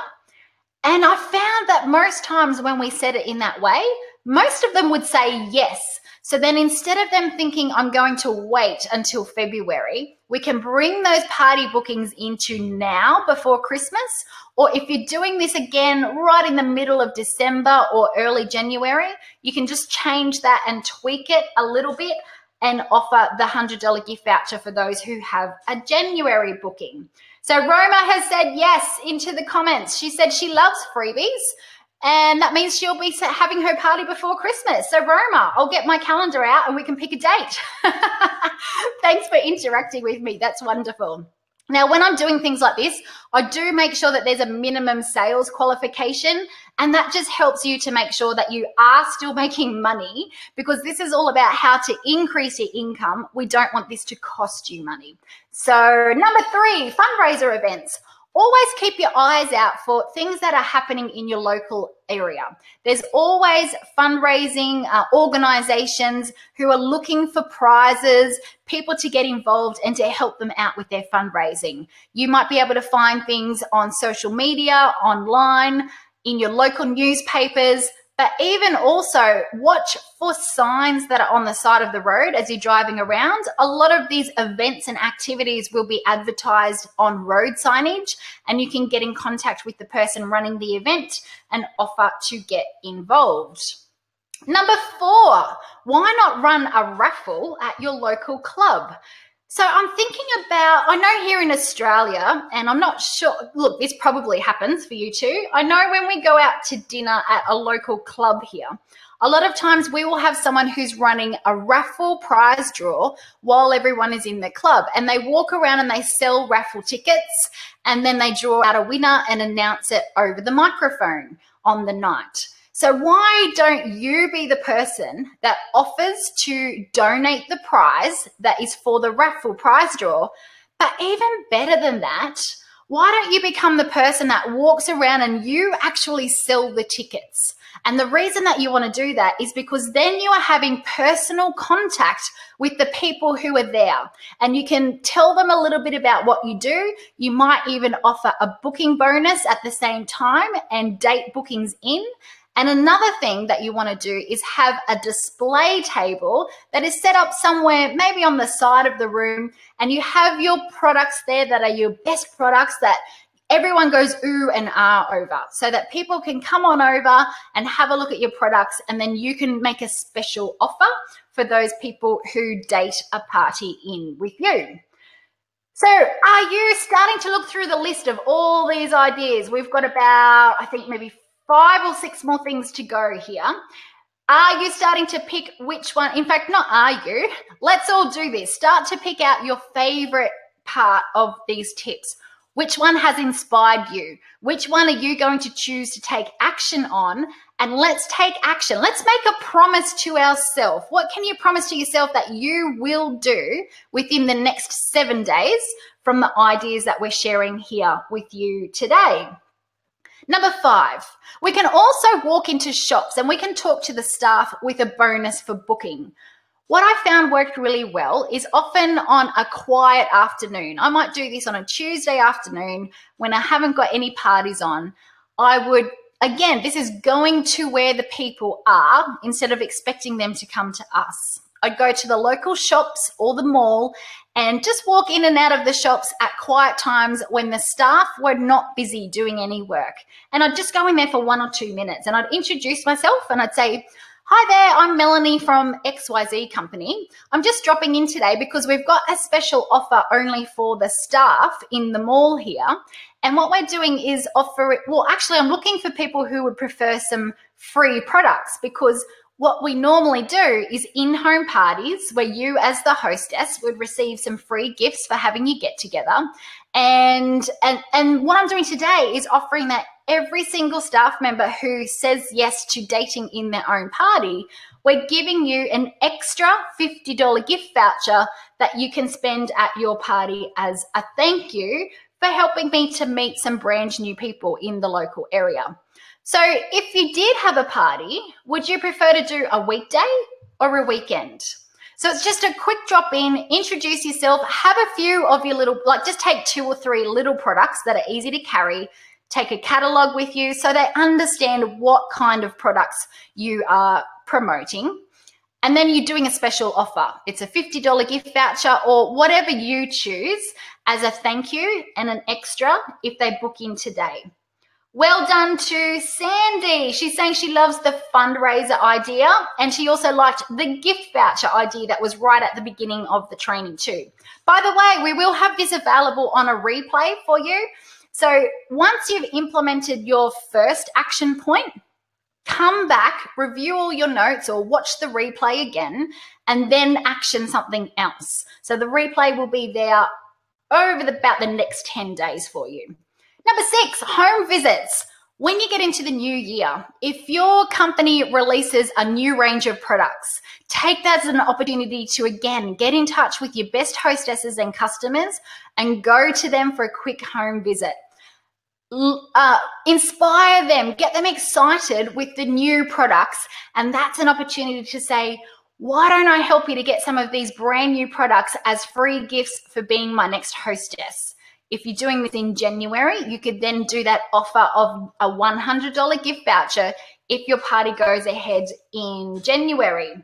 Speaker 1: And I found that most times when we said it in that way, most of them would say yes. So then instead of them thinking I'm going to wait until February, we can bring those party bookings into now before Christmas. Or if you're doing this again right in the middle of December or early January, you can just change that and tweak it a little bit and offer the $100 gift voucher for those who have a January booking. So Roma has said yes into the comments. She said she loves freebies. And that means she'll be having her party before Christmas. So Roma, I'll get my calendar out and we can pick a date. Thanks for interacting with me. That's wonderful. Now, when I'm doing things like this, I do make sure that there's a minimum sales qualification, and that just helps you to make sure that you are still making money, because this is all about how to increase your income. We don't want this to cost you money. So number 3, fundraiser events. Always keep your eyes out for things that are happening in your local area. There's always fundraising organizations who are looking for prizes, people to get involved and to help them out with their fundraising. You might be able to find things on social media, online, in your local newspapers, but even also watch for signs that are on the side of the road as you're driving around. A lot of these events and activities will be advertised on road signage, and you can get in contact with the person running the event and offer to get involved. Number 4, why not run a raffle at your local club? So I'm thinking about, I know here in Australia, and I'm not sure, look, this probably happens for you too. I know when we go out to dinner at a local club here, a lot of times we will have someone who's running a raffle prize draw while everyone is in the club, and they walk around and they sell raffle tickets, and then they draw out a winner and announce it over the microphone on the night. So why don't you be the person that offers to donate the prize that is for the raffle prize draw? But even better than that, why don't you become the person that walks around and you actually sell the tickets? And the reason that you want to do that is because then you are having personal contact with the people who are there, and you can tell them a little bit about what you do. You might even offer a booking bonus at the same time and date bookings in. And another thing that you want to do is have a display table that is set up somewhere, maybe on the side of the room, and you have your products there that are your best products that everyone goes ooh and ah over, so that people can come on over and have a look at your products, and then you can make a special offer for those people who date a party in with you. So are you starting to look through the list of all these ideas? We've got about, I think, maybe 5 or 6 more things to go here. Are you starting to pick which one? In fact, not are you. Let's all do this. Start to pick out your favorite part of these tips. Which one has inspired you? Which one are you going to choose to take action on? And let's take action. Let's make a promise to ourselves. What can you promise to yourself that you will do within the next 7 days from the ideas that we're sharing here with you today? Number 5, we can also walk into shops and we can talk to the staff with a bonus for booking. What I found worked really well is often on a quiet afternoon. I might do this on a Tuesday afternoon when I haven't got any parties on. I would, again, this is going to where the people are instead of expecting them to come to us. I'd go to the local shops or the mall and just walk in and out of the shops at quiet times when the staff were not busy doing any work. And I'd just go in there for 1 or 2 minutes and I'd introduce myself and I'd say, "Hi there, I'm Melanie from XYZ company. I'm just dropping in today because we've got a special offer only for the staff in the mall here. And what we're doing is offer it, well, actually I'm looking for people who would prefer some free products, because what we normally do is in-home parties where you as the hostess would receive some free gifts for having you get together. And what I'm doing today is offering that every single staff member who says yes to dating in their own party, we're giving you an extra $50 gift voucher that you can spend at your party as a thank you for helping me to meet some brand new people in the local area." So if you did have a party, would you prefer to do a weekday or a weekend? So it's just a quick drop in, introduce yourself, have a few of your little, like just take 2 or 3 little products that are easy to carry, take a catalog with you so they understand what kind of products you are promoting. And then you're doing a special offer. It's a $50 gift voucher or whatever you choose as a thank you and an extra if they book in today. Well done to Sandy. She's saying she loves the fundraiser idea and she also liked the gift voucher idea that was right at the beginning of the training too. By the way, we will have this available on a replay for you. So once you've implemented your first action point, come back, review all your notes or watch the replay again and then action something else. So the replay will be there over about the next 10 days for you. Number 6, home visits. When you get into the new year, if your company releases a new range of products, take that as an opportunity to, again, get in touch with your best hostesses and customers and go to them for a quick home visit. Inspire them, get them excited with the new products. And that's an opportunity to say, why don't I help you to get some of these brand new products as free gifts for being my next hostess? If you're doing this in January, you could then do that offer of a $100 gift voucher if your party goes ahead in January.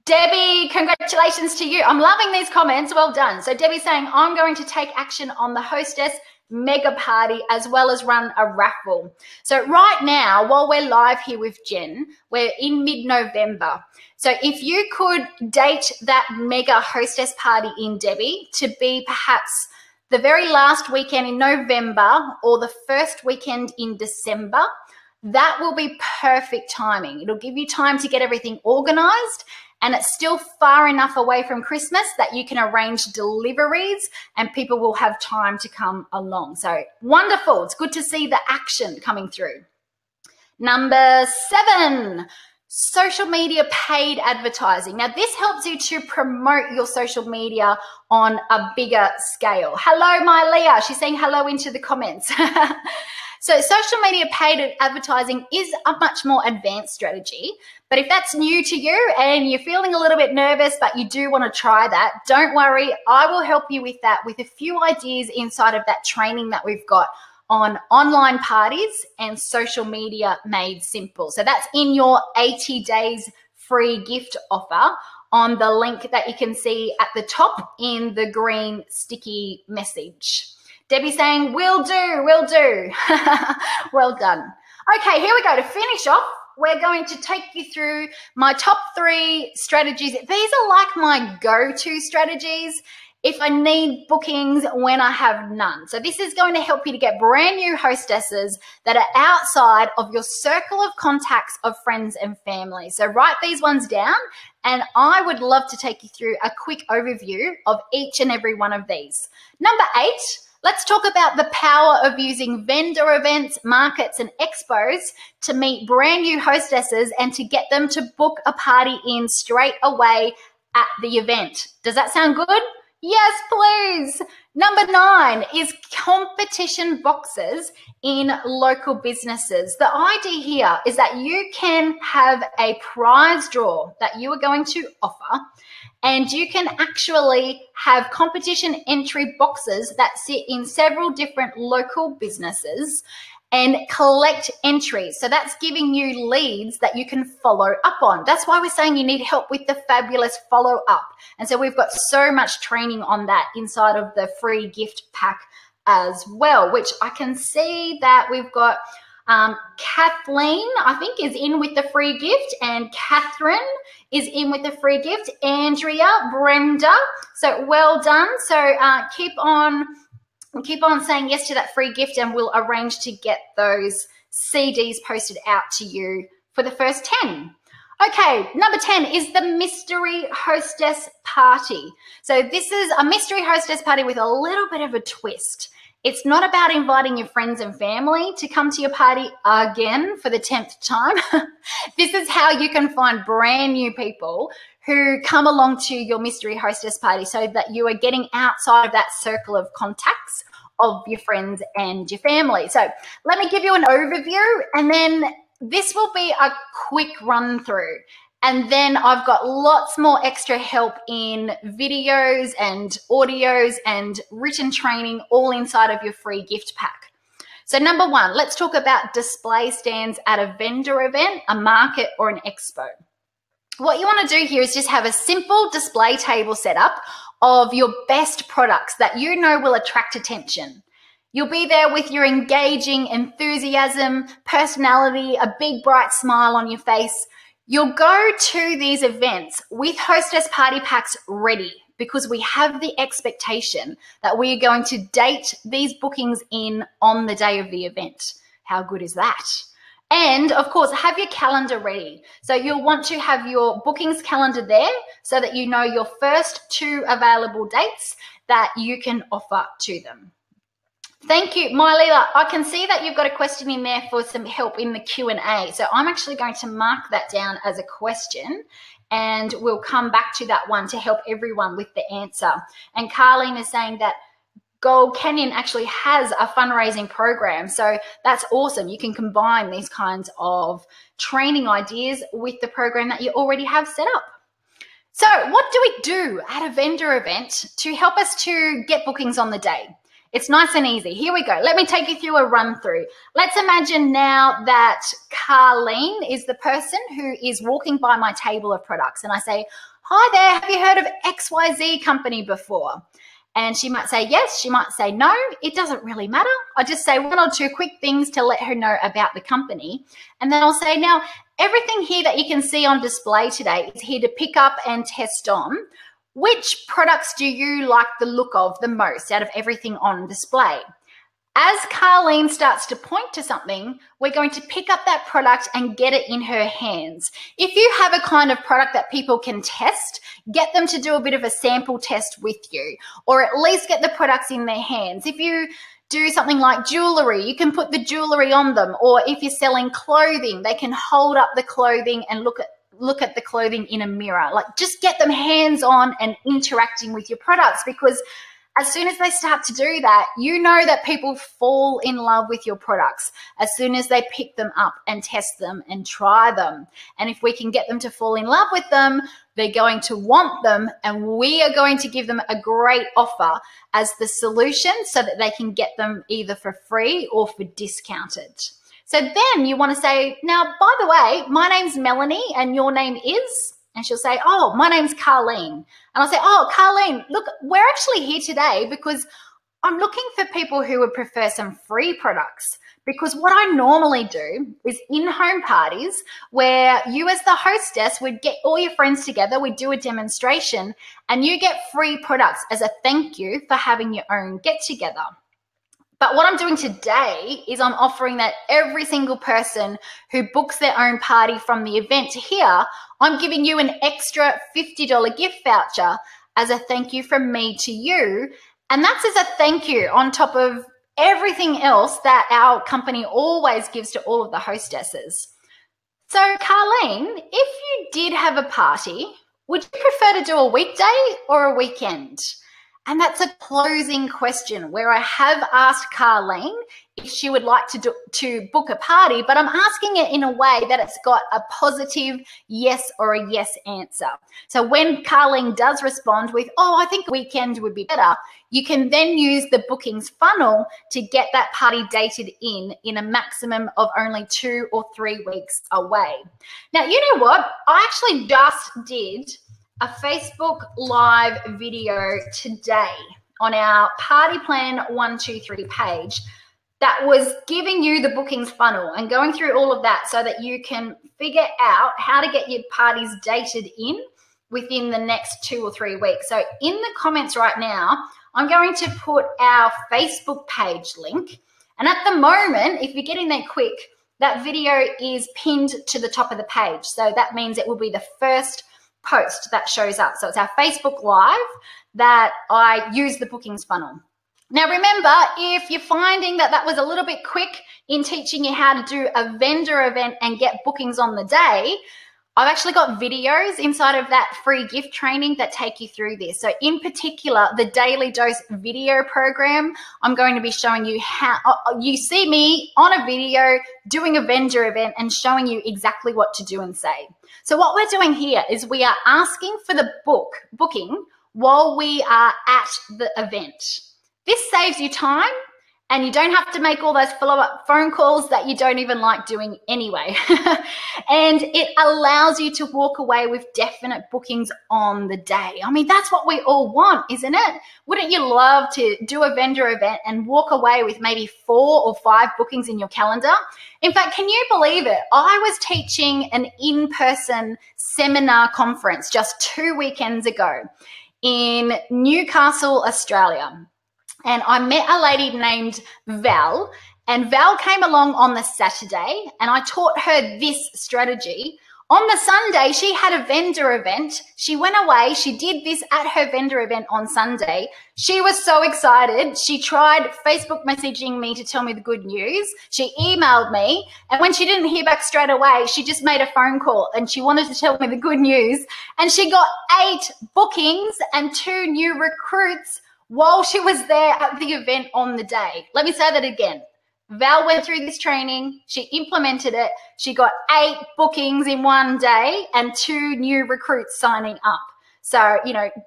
Speaker 1: Debbie, congratulations to you. I'm loving these comments. Well done. So Debbie's saying, I'm going to take action on the hostess mega party as well as run a raffle. So right now, while we're live here with Jen, we're in mid-November. So if you could date that mega hostess party in Debbie to be perhaps the very last weekend in November or the first weekend in December, that will be perfect timing. It'll give you time to get everything organized and it's still far enough away from Christmas that you can arrange deliveries and people will have time to come along. So wonderful. It's good to see the action coming through. Number 7, social media paid advertising. Now, this helps you to promote your social media on a bigger scale. Hello, my Leah. She's saying hello into the comments. So social media paid advertising is a much more advanced strategy. But if that's new to you and you're feeling a little bit nervous, but you do want to try that, don't worry. I will help you with that with a few ideas inside of that training that we've got on online parties and social media made simple. So that's in your 80 days free gift offer on the link that you can see at the top in the green sticky message. Debbie saying, will do, will do. Well done. Okay, here we go. To finish off, we're going to take you through my top 3 strategies. These are like my go-to strategies if I need bookings when I have none. So this is going to help you to get brand new hostesses that are outside of your circle of contacts of friends and family. So write these ones down and I would love to take you through a quick overview of each and every one of these. Number 8, let's talk about the power of using vendor events, markets, and expos to meet brand new hostesses and to get them to book a party in straight away at the event. Does that sound good? Yes, please. Number 9 is competition boxes in local businesses. The idea here is that you can have a prize draw that you are going to offer, and you can actually have competition entry boxes that sit in several different local businesses and collect entries. So that's giving you leads that you can follow up on. That's why we're saying you need help with the fabulous follow up. And so we've got so much training on that inside of the free gift pack as well, which I can see that we've got Kathleen, I think, is in with the free gift, and Catherine is in with the free gift. Andrea, Brenda, so well done. So keep on saying yes to that free gift and we'll arrange to get those CDs posted out to you for the first 10. Okay, number 10 is the mystery hostess party. So this is a mystery hostess party with a little bit of a twist. It's not about inviting your friends and family to come to your party again for the 10th time. This is how you can find brand new people who come along to your mystery hostess party so that you are getting outside of that circle of contacts of your friends and your family. So let me give you an overview, and then this will be a quick run through. And then I've got lots more extra help in videos and audios and written training all inside of your free gift pack. So number one, let's talk about display stands at a vendor event, a market, or an expo. What you want to do here is just have a simple display table set up of your best products that you know will attract attention. You'll be there with your engaging enthusiasm, personality, a big bright smile on your face. You'll go to these events with hostess party packs ready because we have the expectation that we are going to date these bookings in on the day of the event. How good is that? And of course, have your calendar ready. So you'll want to have your bookings calendar there so that you know your first 2 available dates that you can offer to them. Thank you, Mylila. I can see that you've got a question in there for some help in the Q&A. So I'm actually going to mark that down as a question, and we'll come back to that one to help everyone with the answer. And Carlene is saying that Gold Canyon actually has a fundraising program. So that's awesome. You can combine these kinds of training ideas with the program that you already have set up. So what do we do at a vendor event to help us to get bookings on the day? It's nice and easy. Here we go. Let me take you through a run through. Let's imagine now that Carlene is the person who is walking by my table of products, and I say, hi there, have you heard of XYZ company before? And she might say yes, she might say no. It doesn't really matter. I just say 1 or 2 quick things to let her know about the company. And then I'll say, now, everything here that you can see on display today is here to pick up and test on. Which products do you like the look of the most out of everything on display? As Carlene starts to point to something, we're going to pick up that product and get it in her hands. If you have a kind of product that people can test, get them to do a bit of a sample test with you, or at least get the products in their hands. If you do something like jewelry, you can put the jewelry on them, or if you're selling clothing, they can hold up the clothing and look at the clothing in a mirror. Like, just get them hands-on and interacting with your products, because as soon as they start to do that, you know that people fall in love with your products as soon as they pick them up and test them and try them. And if we can get them to fall in love with them, they're going to want them, and we are going to give them a great offer as the solution so that they can get them either for free or for discounted. So then you want to say, now, by the way, my name's Melanie and your name is? And she'll say, oh, my name's Carlene. And I'll say, oh, Carlene, look, we're actually here today because I'm looking for people who would prefer some free products. Because what I normally do is in-home parties where you as the hostess would get all your friends together, we'd do a demonstration, and you get free products as a thank you for having your own get-together. But what I'm doing today is I'm offering that every single person who books their own party from the event here, I'm giving you an extra $50 gift voucher as a thank you from me to you. And that's as a thank you on top of everything else that our company always gives to all of the hostesses. So Carlene, if you did have a party, would you prefer to do a weekday or a weekend? And that's a closing question where I have asked Carlene if she would like to book a party, but I'm asking it in a way that it's got a positive yes or a yes answer. So when Carlene does respond with, oh, I think a weekend would be better, you can then use the bookings funnel to get that party dated in a maximum of only 2 or 3 weeks away. Now, you know what? I actually just did a Facebook Live video today on our Party Plan 123 page that was giving you the bookings funnel and going through all of that so that you can figure out how to get your parties dated in within the next 2 or 3 weeks. So in the comments right now, I'm going to put our Facebook page link. And at the moment, if you're getting there quick, that video is pinned to the top of the page. So that means it will be the first post that shows up. So it's our Facebook Live that I use the bookings funnel. Now remember, if you're finding that that was a little bit quick in teaching you how to do a vendor event and get bookings on the day, I've actually got videos inside of that free gift training that take you through this. So in particular, the Daily Dose video program, I'm going to be showing you how you see me on a video doing a vendor event and showing you exactly what to do and say. So what we're doing here is we are asking for the booking while we are at the event. This saves you time, and you don't have to make all those follow-up phone calls that you don't even like doing anyway. And it allows you to walk away with definite bookings on the day. I mean, that's what we all want, isn't it? Wouldn't you love to do a vendor event and walk away with maybe 4 or 5 bookings in your calendar? In fact, can you believe it? I was teaching an in-person seminar conference just 2 weekends ago in Newcastle, Australia. And I met a lady named Val, and Val came along on the Saturday, and I taught her this strategy. On the Sunday, she had a vendor event. She went away. She did this at her vendor event on Sunday. She was so excited. She tried Facebook messaging me to tell me the good news. She emailed me, and when she didn't hear back straight away, she just made a phone call, and she wanted to tell me the good news. And she got 8 bookings and 2 new recruits while she was there at the event on the day. Let me say that again. Val went through this training. She implemented it. She got 8 bookings in one day and 2 new recruits signing up. So,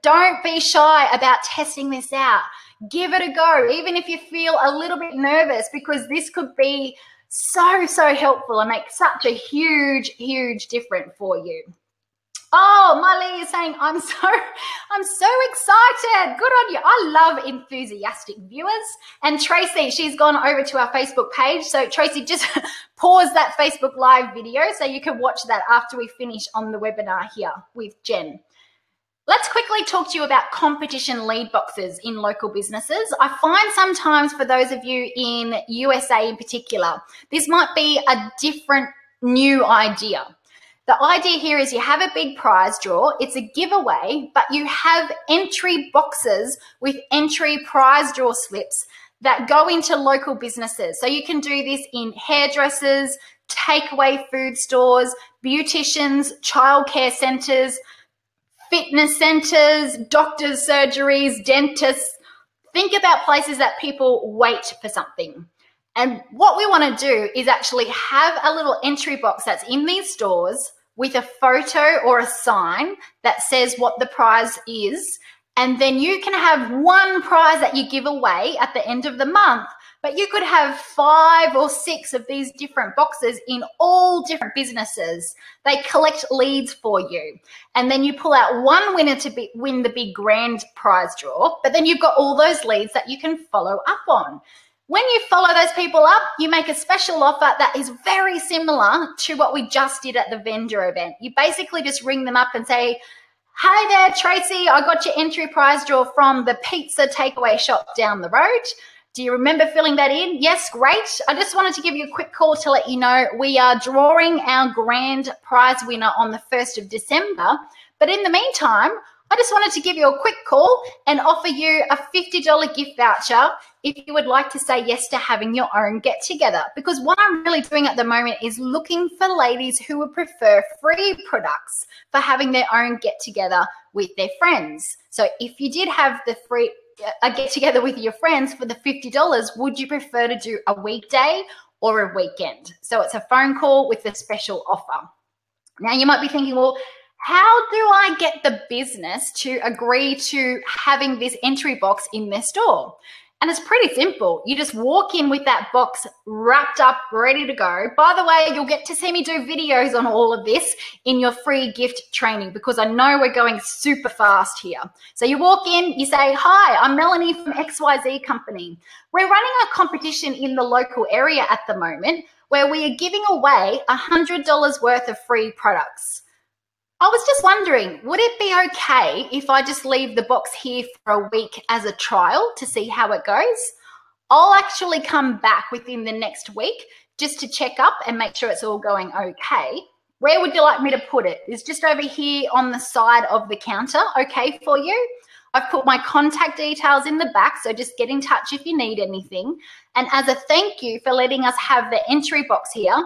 Speaker 1: don't be shy about testing this out. Give it a go, even if you feel a little bit nervous, because this could be so helpful and make such a huge, huge difference for you. Oh, Miley is saying, I'm so excited. Good on you. I love enthusiastic viewers. And Tracy, she's gone over to our Facebook page. So Tracy, just pause that Facebook Live video so you can watch that after we finish on the webinar here with Jen. Let's quickly talk to you about competition lead boxes in local businesses. I find sometimes for those of you in USA in particular, this might be a different new idea. The idea here is you have a big prize draw. It's a giveaway, but you have entry boxes with entry prize draw slips that go into local businesses. So you can do this in hairdressers, takeaway food stores, beauticians, childcare centers, fitness centers, doctors' surgeries, dentists. Think about places that people wait for something. And what we want to do is actually have a little entry box that's in these stores with a photo or a sign that says what the prize is. And then you can have one prize that you give away at the end of the month, but you could have 5 or 6 of these different boxes in all different businesses. They collect leads for you. And then you pull out one winner to win the big grand prize draw, but then you've got all those leads that you can follow up on. When you follow those people up, you make a special offer that is very similar to what we just did at the vendor event. You basically just ring them up and say, "Hi there, Tracy, I got your entry prize draw from the pizza takeaway shop down the road. Do you remember filling that in?" "Yes, great. I just wanted to give you a quick call to let you know we are drawing our grand prize winner on the 1st of December. But in the meantime, I just wanted to give you a quick call and offer you a $50 gift voucher if you would like to say yes to having your own get together." Because what I'm really doing at the moment is looking for ladies who would prefer free products for having their own get together with their friends. So if you did have the free a get together with your friends for the $50, would you prefer to do a weekday or a weekend? So it's a phone call with a special offer. Now you might be thinking, well, how do I get the business to agree to having this entry box in their store? And it's pretty simple. You just walk in with that box wrapped up, ready to go. By the way, you'll get to see me do videos on all of this in your free gift training because I know we're going super fast here. So you walk in, you say, "Hi, I'm Melanie from XYZ Company. We're running a competition in the local area at the moment where we are giving away $100 worth of free products. I was just wondering, would it be okay if I just leave the box here for a week as a trial to see how it goes? I'll actually come back within the next week just to check up and make sure it's all going okay. Where would you like me to put it? It's just over here on the side of the counter, okay for you? I've put my contact details in the back, so just get in touch if you need anything. And as a thank you for letting us have the entry box here,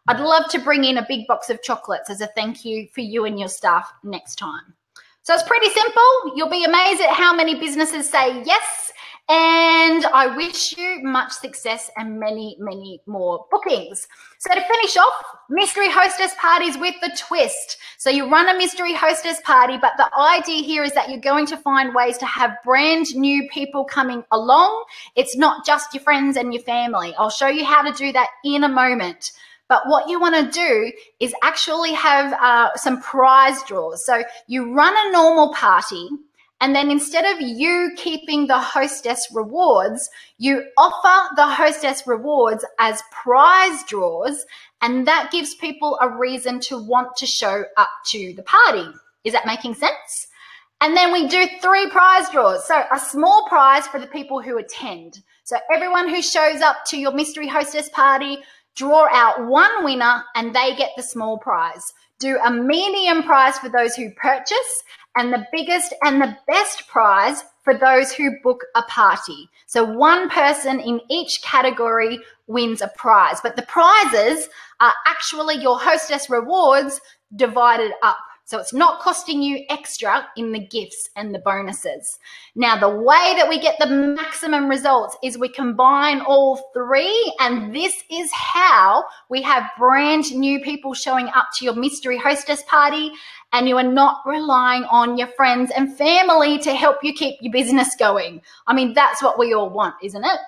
Speaker 1: I'd love to bring in a big box of chocolates as a thank you for you and your staff next time. So it's pretty simple. You'll be amazed at how many businesses say yes. And I wish you much success and many, many more bookings. So to finish off, mystery hostess parties with the twist. So you run a mystery hostess party, but the idea here is that you're going to find ways to have brand new people coming along. It's not just your friends and your family. I'll show you how to do that in a moment. But what you want to do is actually have some prize draws. So you run a normal party, and then instead of you keeping the hostess rewards, you offer the hostess rewards as prize draws, and that gives people a reason to want to show up to the party. Is that making sense? And then we do 3 prize draws. So a small prize for the people who attend. So everyone who shows up to your mystery hostess party, draw out 1 winner and they get the small prize. Do a medium prize for those who purchase, and the biggest and the best prize for those who book a party. So 1 person in each category wins a prize, but the prizes are actually your hostess rewards divided up. So it's not costing you extra in the gifts and the bonuses. Now, the way that we get the maximum results is we combine all 3, and this is how we have brand new people showing up to your mystery hostess party, and you are not relying on your friends and family to help you keep your business going. I mean, that's what we all want, isn't it?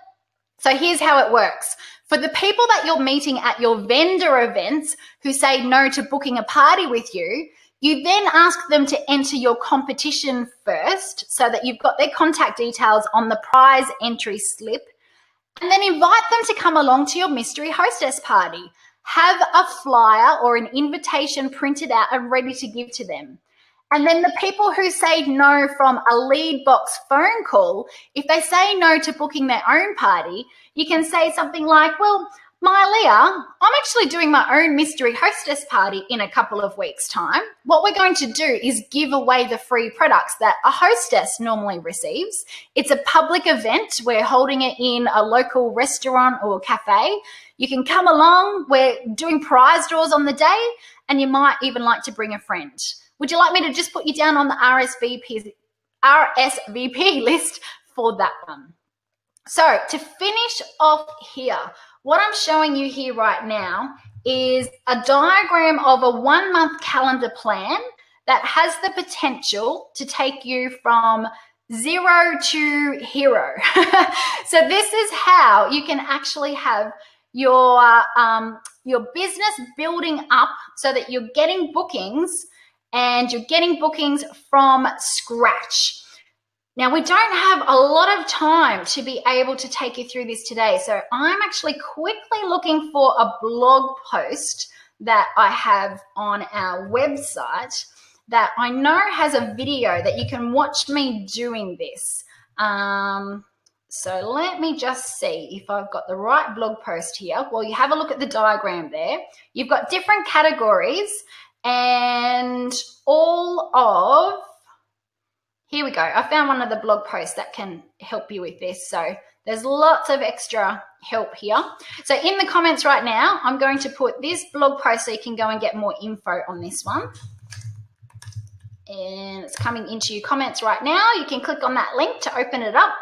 Speaker 1: So here's how it works. For the people that you're meeting at your vendor events who say no to booking a party with you, you then ask them to enter your competition first so that you've got their contact details on the prize entry slip, and then invite them to come along to your mystery hostess party. Have a flyer or an invitation printed out and ready to give to them. And then the people who say no from a lead box phone call, if they say no to booking their own party, you can say something like, well, Leah, I'm actually doing my own mystery hostess party in a couple of weeks' time. What we're going to do is give away the free products that a hostess normally receives. It's a public event. We're holding it in a local restaurant or cafe. You can come along. We're doing prize draws on the day, and you might even like to bring a friend. Would you like me to just put you down on the RSVP list for that one? So to finish off here, what I'm showing you here right now is a diagram of a 1-month calendar plan that has the potential to take you from 0 to hero. So this is how you can actually have your business building up so that you're getting bookings, and you're getting bookings from scratch. Now, we don't have a lot of time to be able to take you through this today, so I'm actually quickly looking for a blog post that I have on our website that I know has a video that you can watch me doing this. So let me just see if I've got the right blog post here. Well, you have a look at the diagram there. You've got different categories, and all of... Here we go. I found one of the blog posts that can help you with this. So there's lots of extra help here. So in the comments right now, I'm going to put this blog post so you can go and get more info on this one. And it's coming into your comments right now. You can click on that link to open it up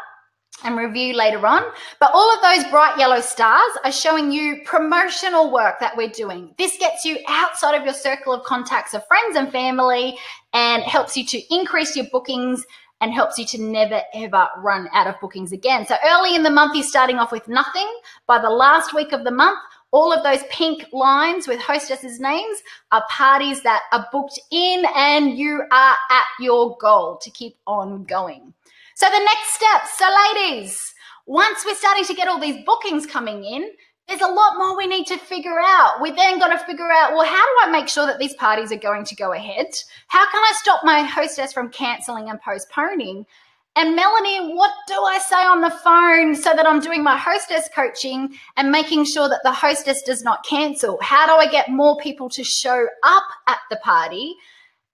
Speaker 1: and review later on. But all of those bright yellow stars are showing you promotional work that we're doing. This gets you outside of your circle of contacts of friends and family, and helps you to increase your bookings and helps you to never ever run out of bookings again. So early in the month, you're starting off with nothing. By the last week of the month, all of those pink lines with hostesses' names are parties that are booked in, and you are at your goal to keep on going. So the next step, so ladies, once we're starting to get all these bookings coming in, there's a lot more we need to figure out. We then got to figure out, well, how do I make sure that these parties are going to go ahead? How can I stop my hostess from cancelling and postponing? And Melanie, what do I say on the phone so that I'm doing my hostess coaching and making sure that the hostess does not cancel? How do I get more people to show up at the party?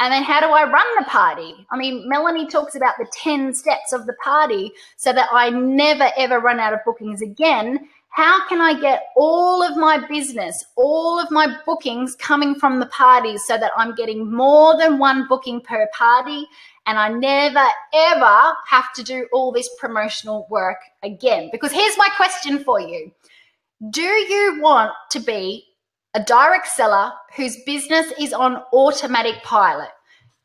Speaker 1: And then how do I run the party? I mean, Melanie talks about the 10 steps of the party so that I never, ever run out of bookings again. How can I get all of my business, all of my bookings coming from the parties so that I'm getting more than one booking per party and I never, ever have to do all this promotional work again? Because here's my question for you. Do you want to be a direct seller whose business is on automatic pilot?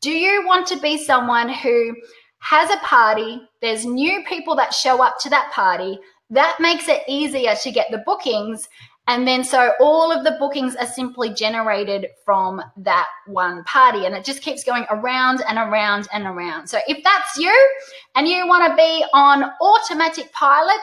Speaker 1: Do you want to be someone who has a party, there's new people that show up to that party, that makes it easier to get the bookings, and then so all of the bookings are simply generated from that one party, and it just keeps going around and around and around? So if that's you and you want to be on automatic pilot,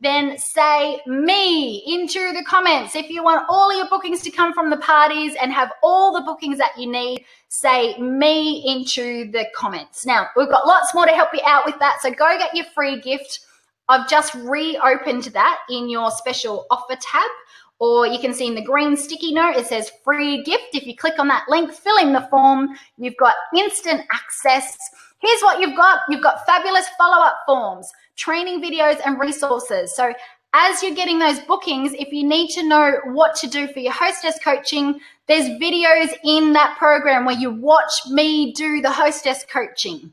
Speaker 1: then say me into the comments. If you want all your bookings to come from the parties and have all the bookings that you need, say me into the comments. Now, we've got lots more to help you out with that, so go get your free gift. I've just reopened that in your special offer tab, or you can see in the green sticky note, it says free gift. If you click on that link, fill in the form, you've got instant access. Here's what you've got. You've got fabulous follow-up forms, training videos and resources. So as you're getting those bookings, if you need to know what to do for your hostess coaching, there's videos in that program where you watch me do the hostess coaching.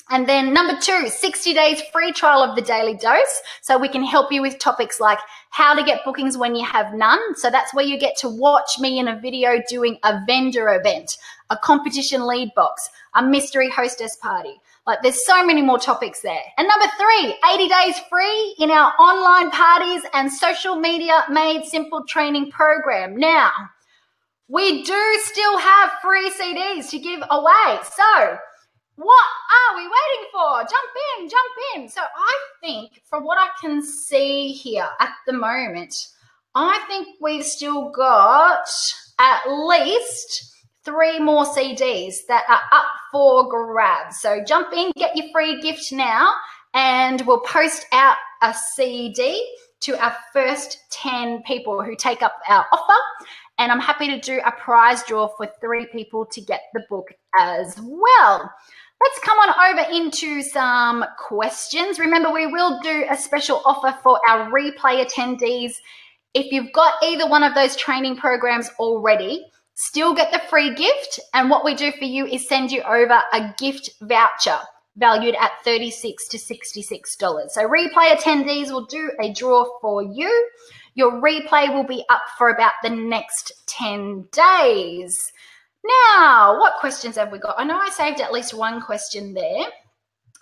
Speaker 1: And then number 2, 60 days free trial of the Daily Dose. So we can help you with topics like how to get bookings when you have none. So that's where you get to watch me in a video doing a vendor event, a competition lead box, a mystery hostess party. Like, there's so many more topics there. And number 3, 80 days free in our online parties and social media made simple training program. Now, we do still have free CDs to give away. So what are we waiting for? Jump in. So I think from what I can see here at the moment, I think we've still got at least 3 more CDs that are up for grabs. So jump in, get your free gift now, and we'll post out a CD to our first 10 people who take up our offer. And I'm happy to do a prize draw for 3 people to get the book as well. Let's come on over into some questions. Remember, we will do a special offer for our replay attendees. If you've got either one of those training programs already, still get the free gift. And what we do for you is send you over a gift voucher valued at $36 to $66. So replay attendees will do a draw for you. Your replay will be up for about the next 10 days. Now, what questions have we got? I know I saved at least one question there.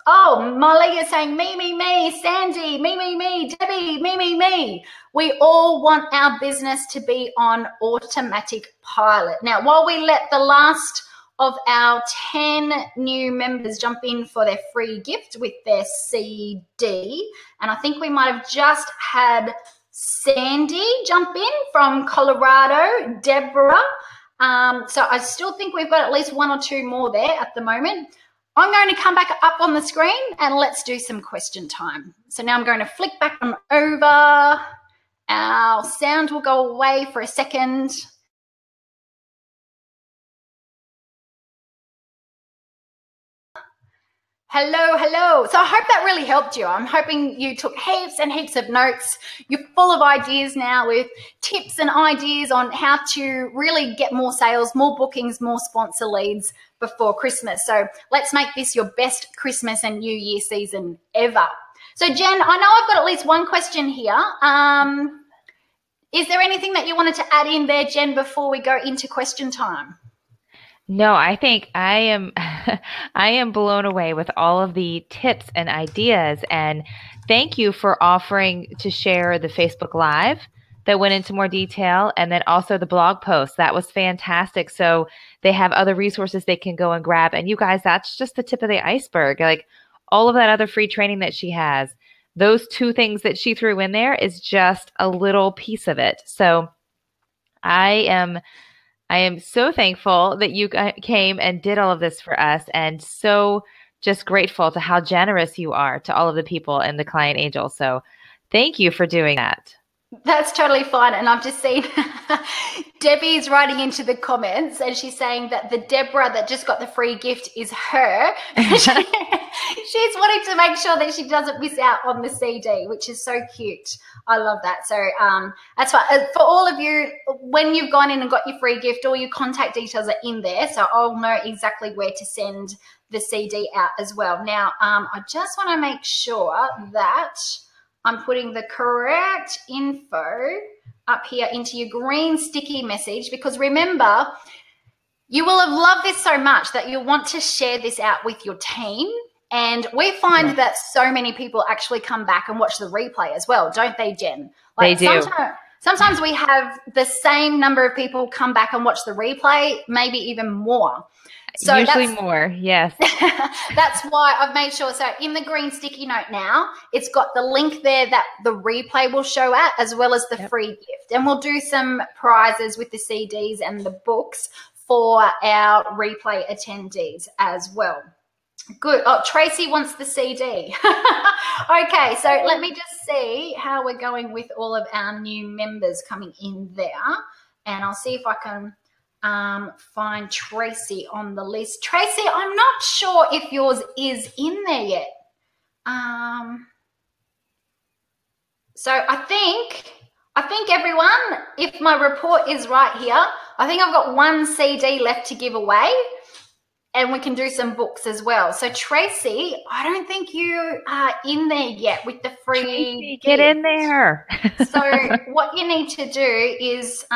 Speaker 1: Oh, Molly is saying, me, Sandy, me, Debbie, me. We all want our business to be on automatic pilot. Now, while we let the last of our 10 new members jump in for their free gift with their CD, and I think we might have just had Sandy jump in from Colorado, Deborah. So I still think we've got at least 1 or 2 more there at the moment. I'm going to come back up on the screen and let's do some question time. So now I'm going to flick back on over. Our sound will go away for a second. Hello. So I hope that really helped you. I'm hoping you took heaps and heaps of notes. You're full of ideas now with tips and ideas on how to really get more sales, more bookings, more sponsor leads before Christmas. So let's make this your best Christmas and New Year season ever. So Jen, I know I've got at least one question here. Is there anything that you wanted to add in there, Jen, before we go into question time?
Speaker 2: No, I think I am I am blown away with all of the tips and ideas, and thank you for offering to share the Facebook Live that went into more detail, and then also the blog post. That was fantastic. So they have other resources they can go and grab. And you guys, that's just the tip of the iceberg. Like all of that other free training that she has, those 2 things that she threw in there is just a little piece of it. So I am so thankful that you came and did all of this for us, and so just grateful to how generous you are to all of the people in the Client Angel. So thank you for doing that.
Speaker 1: That's totally fine. And I've just seen Debbie's writing into the comments and she's saying that the Deborah that just got the free gift is her. She's wanting to make sure that she doesn't miss out on the CD, which is so cute. I love that. So that's why for all of you, when you've gone in and got your free gift, all your contact details are in there. So I'll know exactly where to send the CD out as well. Now, I just want to make sure that I'm putting the correct info up here into your green sticky message, because remember, you will have loved this so much that you'll want to share this out with your team. And we find that so many people actually come back and watch the replay as well, don't they, Jen?
Speaker 2: Like they do.
Speaker 1: Sometimes we have the same number of people come back and watch the replay, maybe even more. So
Speaker 2: usually more, yes.
Speaker 1: That's why I've made sure. So in the green sticky note now, it's got the link there that the replay will show at, as well as the free gift. And we'll do some prizes with the CDs and the books for our replay attendees as well. Good. Oh, Tracy wants the CD. Okay, so let me just see how we're going with all of our new members coming in there. And I'll see if I can find Tracy on the list. Tracy, I'm not sure if yours is in there yet. So I think everyone, if my report is right here, I think I've got one CD left to give away, and we can do some books as well. So Tracy, I don't think you are in there yet with the free
Speaker 2: Tracy, get in there.
Speaker 1: So what you need to do is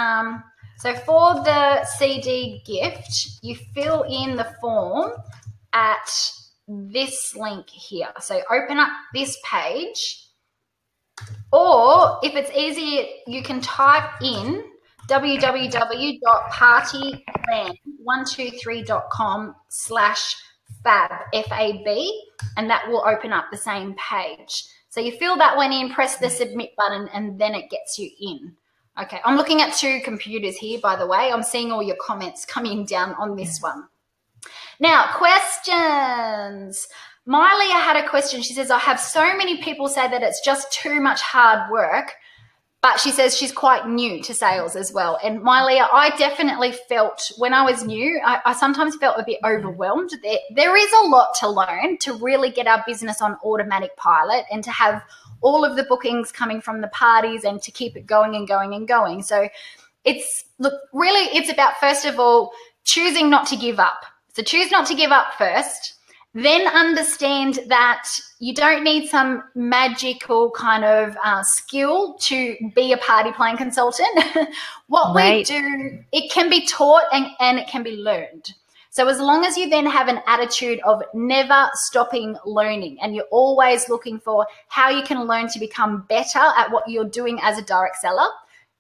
Speaker 1: so for the CD gift, you fill in the form at this link here. So open up this page, or if it's easier, you can type in www.partyplan123.com/fab, F-A-B, and that will open up the same page. So you fill that one in, press the submit button, and then it gets you in. Okay, I'm looking at two computers here, by the way. I'm seeing all your comments coming down on this one. Now, questions. Mylia had a question. She says, I have so many people say that it's just too much hard work, but she says she's quite new to sales as well. And Mylia, I definitely felt when I was new, I sometimes felt a bit overwhelmed. There is a lot to learn to really get our business on automatic pilot and to have all of the bookings coming from the parties and to keep it going and going and going. So it's about, first of all, choosing not to give up. So choose not to give up first, then understand that you don't need some magical kind of skill to be a party plan consultant. What we do, it can be taught and it can be learned. So as long as you then have an attitude of never stopping learning and you're always looking for how you can learn to become better at what you're doing as a direct seller,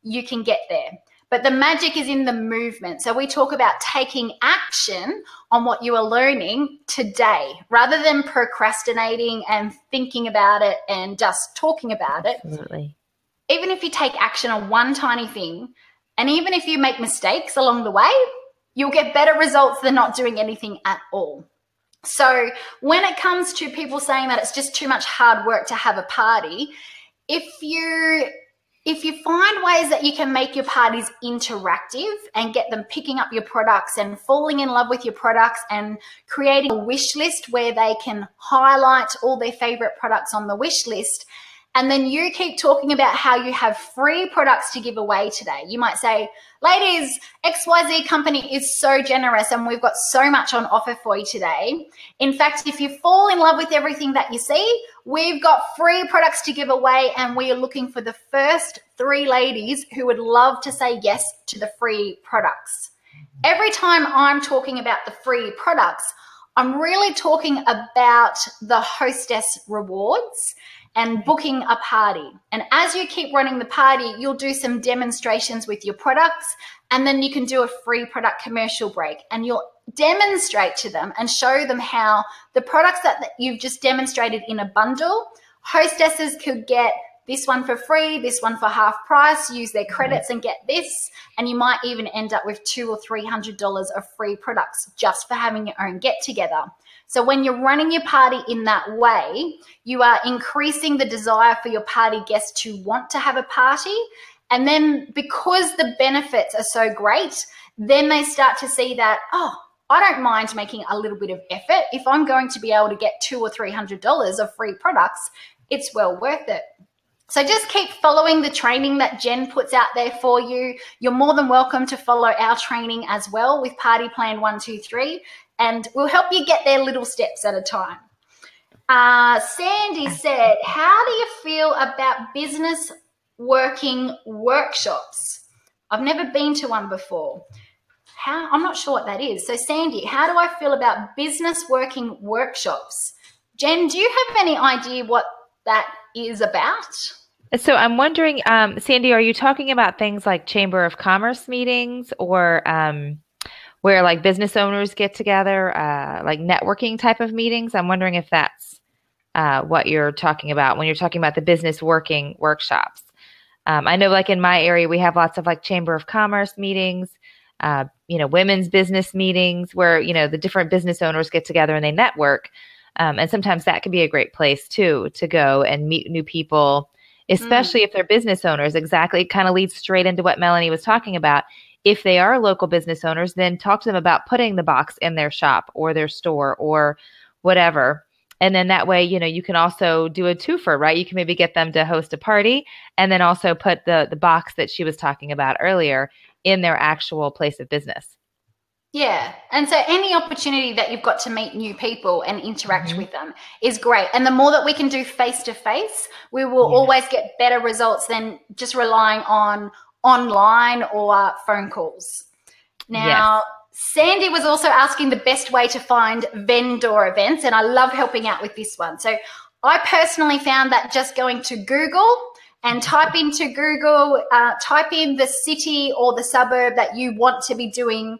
Speaker 1: you can get there. But the magic is in the movement. So we talk about taking action on what you are learning today rather than procrastinating and thinking about it and just talking about it.
Speaker 2: Absolutely.
Speaker 1: Even if you take action on one tiny thing, and even if you make mistakes along the way, you'll get better results than not doing anything at all. So when it comes to people saying that it's just too much hard work to have a party, if you find ways that you can make your parties interactive and get them picking up your products and falling in love with your products and creating a wish list where they can highlight all their favorite products on the wish list, and then you keep talking about how you have free products to give away today. You might say, ladies, XYZ company is so generous and we've got so much on offer for you today. In fact, if you fall in love with everything that you see, we've got free products to give away, and we are looking for the first 3 ladies who would love to say yes to the free products. Every time I'm talking about the free products, I'm really talking about the hostess rewards and booking a party. And as you keep running the party, you'll do some demonstrations with your products, and then you can do a free product commercial break, and you'll demonstrate to them and show them how the products that you've just demonstrated in a bundle, hostesses could get this one for free, this one for half price, use their credits and get this, and you might even end up with $200 or $300 of free products just for having your own get together. So when you're running your party in that way, you are increasing the desire for your party guests to want to have a party. And then because the benefits are so great, then they start to see that, oh, I don't mind making a little bit of effort. If I'm going to be able to get $200 or $300 of free products, it's well worth it. So just keep following the training that Jen puts out there for you. You're more than welcome to follow our training as well with Party Plan 123, and we'll help you get there little steps at a time. Sandy said, how do you feel about business working workshops? I've never been to one before. I'm not sure what that is. So Sandy, how do I feel about business working workshops? Jen, do you have any idea what that is about?
Speaker 2: So I'm wondering, Sandy, are you talking about things like Chamber of Commerce meetings or where like business owners get together, like networking type of meetings? I'm wondering if that's what you're talking about when you're talking about the business working workshops. I know like in my area, we have lots of like Chamber of Commerce meetings, women's business meetings where, the different business owners get together and they network. And sometimes that can be a great place too, to go and meet new people, especially if they're business owners. Exactly. It kind of leads straight into what Melanie was talking about. If they are local business owners, then talk to them about putting the box in their shop or their store or whatever. And then that way, you can also do a twofer, right? You can maybe get them to host a party and then also put the box that she was talking about earlier in their actual place of business.
Speaker 1: Yeah. And so any opportunity that you've got to meet new people and interact with them is great. And the more that we can do face-to-face, we will always get better results than just relying on online or phone calls. Now, Sandy was also asking the best way to find vendor events, and I love helping out with this one. So I personally found that just going to Google and type in the city or the suburb that you want to be doing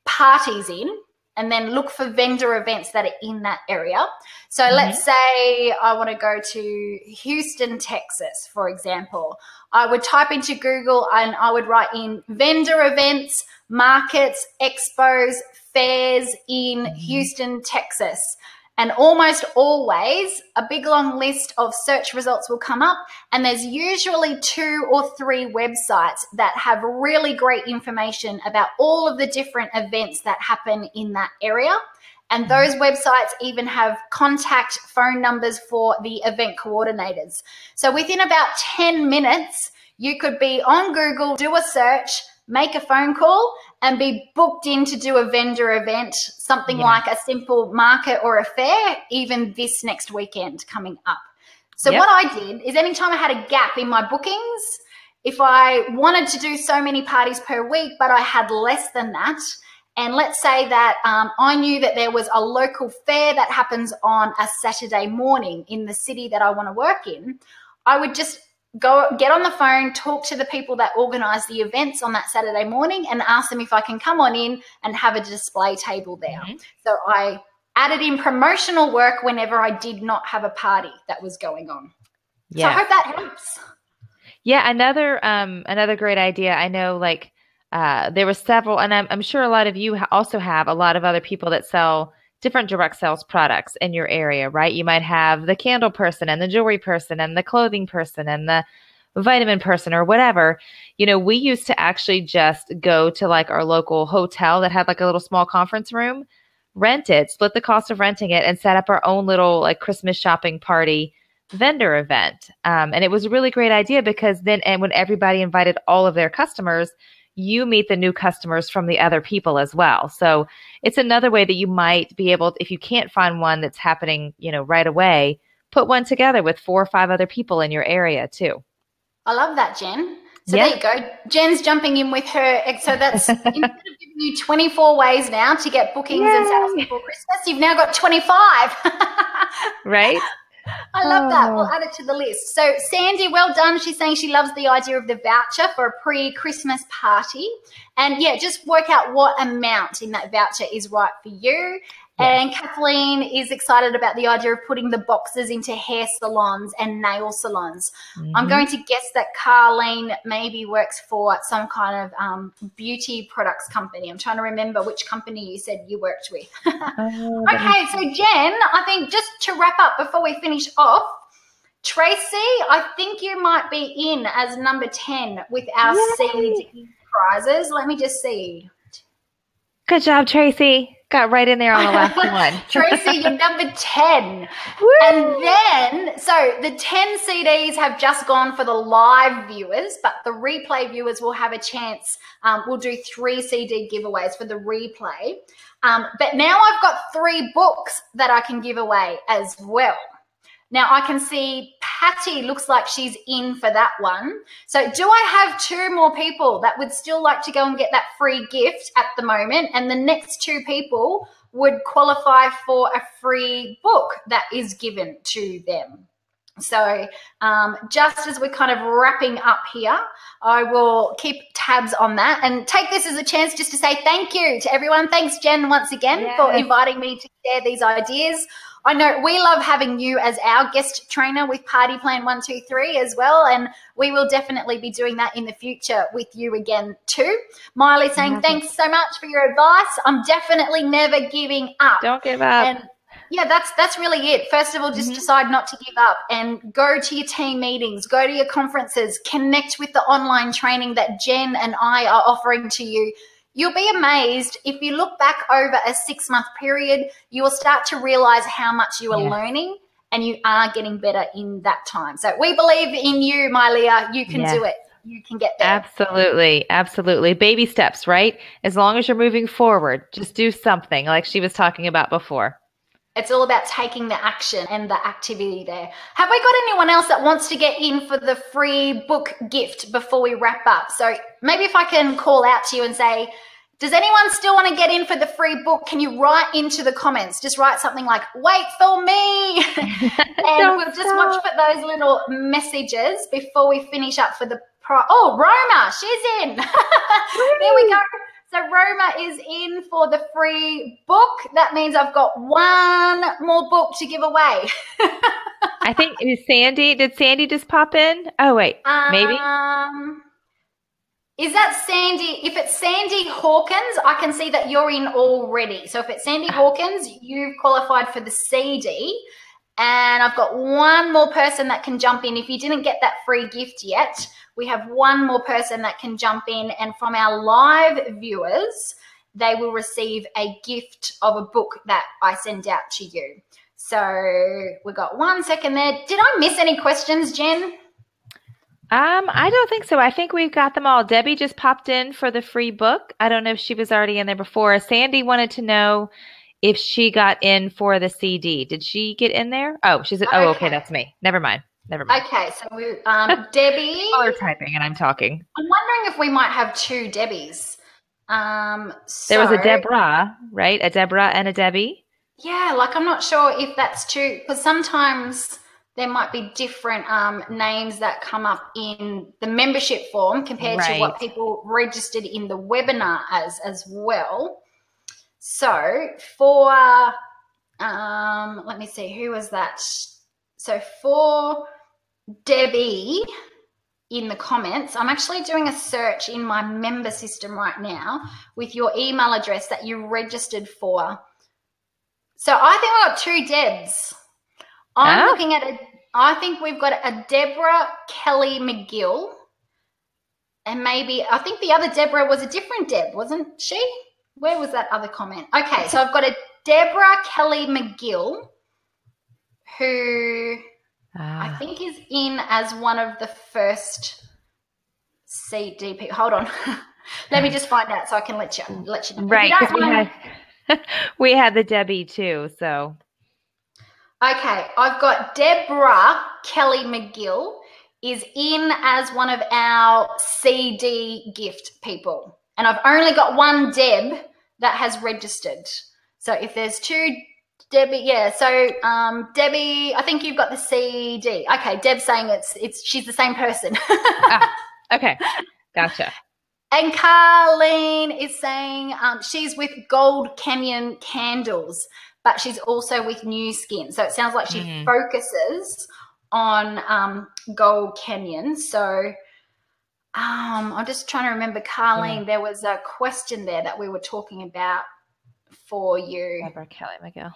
Speaker 1: parties in, and then look for vendor events that are in that area. So let's say I want to go to Houston, Texas, for example. I would type into Google and I would write in vendor events, markets, expos, fairs in Houston, Texas. And almost always a big long list of search results will come up, and there's usually 2 or 3 websites that have really great information about all of the different events that happen in that area. And those websites even have contact phone numbers for the event coordinators. So within about 10 minutes, you could be on Google, do a search, make a phone call, and be booked in to do a vendor event, something like a simple market or a fair, even this next weekend coming up. So what I did is anytime I had a gap in my bookings, if I wanted to do so many parties per week, but I had less than that, and let's say that I knew that there was a local fair that happens on a Saturday morning in the city that I want to work in, I would just go get on the phone, talk to the people that organize the events on that Saturday morning and ask them if I can come on in and have a display table there. So I added in promotional work whenever I did not have a party that was going on. So I hope that helps.
Speaker 2: Yeah, another great idea. I know there were several, and I'm sure a lot of you also have a lot of other people that sell different direct sales products in your area, right? You might have the candle person and the jewelry person and the clothing person and the vitamin person or whatever. We used to actually just go to like our local hotel that had like a little small conference room, rent it, split the cost of renting it, and set up our own little like Christmas shopping party vendor event. And it was a really great idea because then, and when everybody invited all of their customers, you meet the new customers from the other people as well. So it's another way that you might be able, if you can't find one that's happening, right away, put one together with 4 or 5 other people in your area too.
Speaker 1: I love that, Jen. So there you go. Jen's jumping in with her. So that's instead of giving you 24 ways now to get bookings and sales before Christmas, you've now got 25.
Speaker 2: Right?
Speaker 1: I love that. We'll add it to the list. So Sandy, well done. She's saying she loves the idea of the voucher for a pre-Christmas party. And just work out what amount in that voucher is right for you.
Speaker 2: Yes.
Speaker 1: And Kathleen is excited about the idea of putting the boxes into hair salons and nail salons. I'm going to guess that Carleen maybe works for some kind of beauty products company. I'm trying to remember which company you said you worked with. Okay, so Jen, I think just to wrap up before we finish off, Tracy, I think you might be in as number 10 with our CD prizes. Let me just see.
Speaker 2: Good job, Tracy. Got right in there on the last one.
Speaker 1: Tracy, you're number 10.
Speaker 2: Woo!
Speaker 1: And then, so the 10 CDs have just gone for the live viewers, but the replay viewers will have a chance. We'll do 3 CD giveaways for the replay. But now I've got 3 books that I can give away as well. Now I can see Patty looks like she's in for that one. So do I have 2 more people that would still like to go and get that free gift at the moment? And the next 2 people would qualify for a free book that is given to them. So just as we're kind of wrapping up here, I will keep tabs on that and take this as a chance just to say thank you to everyone. Thanks, Jen, once again for inviting me to share these ideas. I know we love having you as our guest trainer with Party Plan 123 as well, and we will definitely be doing that in the future with you again too. Miley saying thanks so much for your advice. I'm definitely never giving up.
Speaker 2: Don't give up.
Speaker 1: And yeah, that's really it. First of all, just decide not to give up and go to your team meetings, go to your conferences, connect with the online training that Jen and I are offering to you. You'll be amazed. If you look back over a 6-month period, you will start to realize how much you are learning, and you are getting better in that time. So we believe in you, my Leah. You can do it. You can get there.
Speaker 2: Absolutely. Absolutely. Baby steps, right? As long as you're moving forward, just do something like she was talking about before.
Speaker 1: It's all about taking the action and the activity there. Have we got anyone else that wants to get in for the free book gift before we wrap up? So maybe if I can call out to you and say, does anyone still want to get in for the free book? Can you write into the comments? Just write something like, wait for me. And we'll just watch for those little messages before we finish up for the oh, Roma, she's in. There we go. So Roma is in for the free book. That means I've got 1 more book to give away.
Speaker 2: I think it is Sandy. Did Sandy just pop in? Oh, wait, maybe.
Speaker 1: Is that Sandy? If it's Sandy Hawkins, I can see that you're in already. So if it's Sandy Hawkins, you've qualified for the CD. And I've got 1 more person that can jump in. If you didn't get that free gift yet, we have 1 more person that can jump in. And from our live viewers, they will receive a gift of a book that I send out to you. So we've got 1 second there. Did I miss any questions, Jen?
Speaker 2: I don't think so. I think we've got them all. Debbie just popped in for the free book. I don't know if she was already in there before. Sandy wanted to know if she got in for the CD. Did she get in there? Oh, she's oh, okay, that's me. Never mind.
Speaker 1: Okay, so we, Debbie.
Speaker 2: Oh, they're typing and I'm talking.
Speaker 1: I'm wondering if we might have 2 Debbies.
Speaker 2: There was a Deborah, right? A Deborah and a Debbie.
Speaker 1: Yeah, like I'm not sure if that's 2, because sometimes there might be different names that come up in the membership form compared to what people registered in the webinar as well. So for, let me see, who was that? So for Debbie in the comments, I'm actually doing a search in my member system right now with your email address that you registered for. So I think I've got 2 Debs. I'm looking at I think we've got a Deborah Kelly McGill, and maybe, I think the other Deborah was a different Deb, wasn't she? Where was that other comment? Okay, so I've got a Deborah Kelly McGill, who I think is in as one of the first CDP. Hold on. Let me just find out so I can let you know.
Speaker 2: Right, because we had the Debbie too, so.
Speaker 1: Okay, I've got Deborah Kelly McGill is in as one of our CD gift people. And I've only got 1 Deb that has registered. So if there's 2 Debbie, so Debbie, I think you've got the CD. Okay, Deb's saying she's the same person.
Speaker 2: Okay, gotcha.
Speaker 1: And Carleen is saying she's with Gold Canyon Candles. but she's also with New Skin. So it sounds like she focuses on Gold Canyon. So I'm just trying to remember, Carleen, there was a question there that we were talking about for you.
Speaker 2: Deborah Kelly McGill.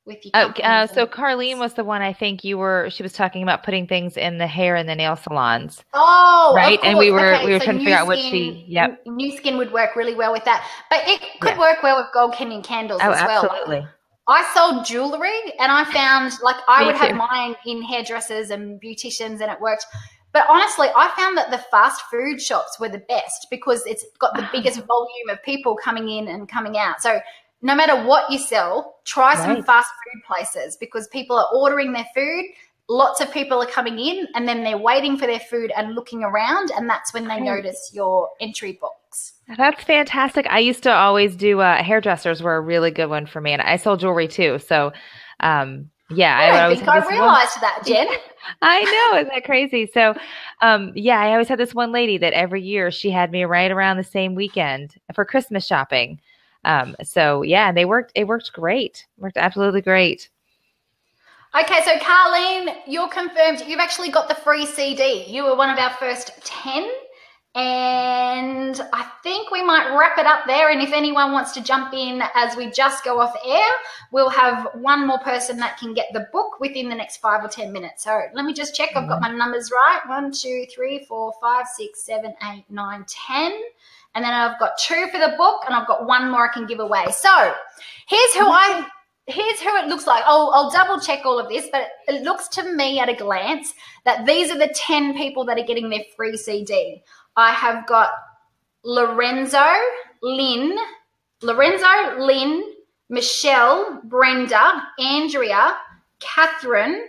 Speaker 1: With your
Speaker 2: so Carleen was the one, I think she was talking about putting things in the hair and the nail salons.
Speaker 1: Oh,
Speaker 2: right. And we were trying to figure out what
Speaker 1: New Skin would work really well with that, but it could work well with Gold Canyon candles as well.
Speaker 2: Absolutely.
Speaker 1: I sold jewelry, and I found I would have mine in hairdressers and beauticians, and it worked. But honestly, I found that the fast food shops were the best because it's got the biggest volume of people coming in and coming out. So no matter what you sell, try some fast food places because people are ordering their food. Lots of people are coming in and then they're waiting for their food and looking around, and that's when they notice your entry box.
Speaker 2: That's fantastic. I used to always do hairdressers were a really good one for me, and I sold jewelry too. So
Speaker 1: I think I realized that, Jen.
Speaker 2: I know. Isn't that crazy? So, I always had this one lady that every year she had me right around the same weekend for Christmas shopping. And it worked great. Worked absolutely great.
Speaker 1: Okay. So Carleen, you're confirmed. You've actually got the free CD. You were one of our first 10. And I think we might wrap it up there. And if anyone wants to jump in as we just go off air, we'll have one more person that can get the book within the next 5 or 10 minutes. So let me just check. I've got my numbers right. 1, 2, 3, 4, 5, 6, 7, 8, 9, 10. And then I've got 2 for the book, and I've got 1 more I can give away. So here's who it looks like. I'll double check all of this, but it looks to me at a glance that these are the 10 people that are getting their free CD. I have got Lorenzo, Lynn, Michelle, Brenda, Andrea, Catherine,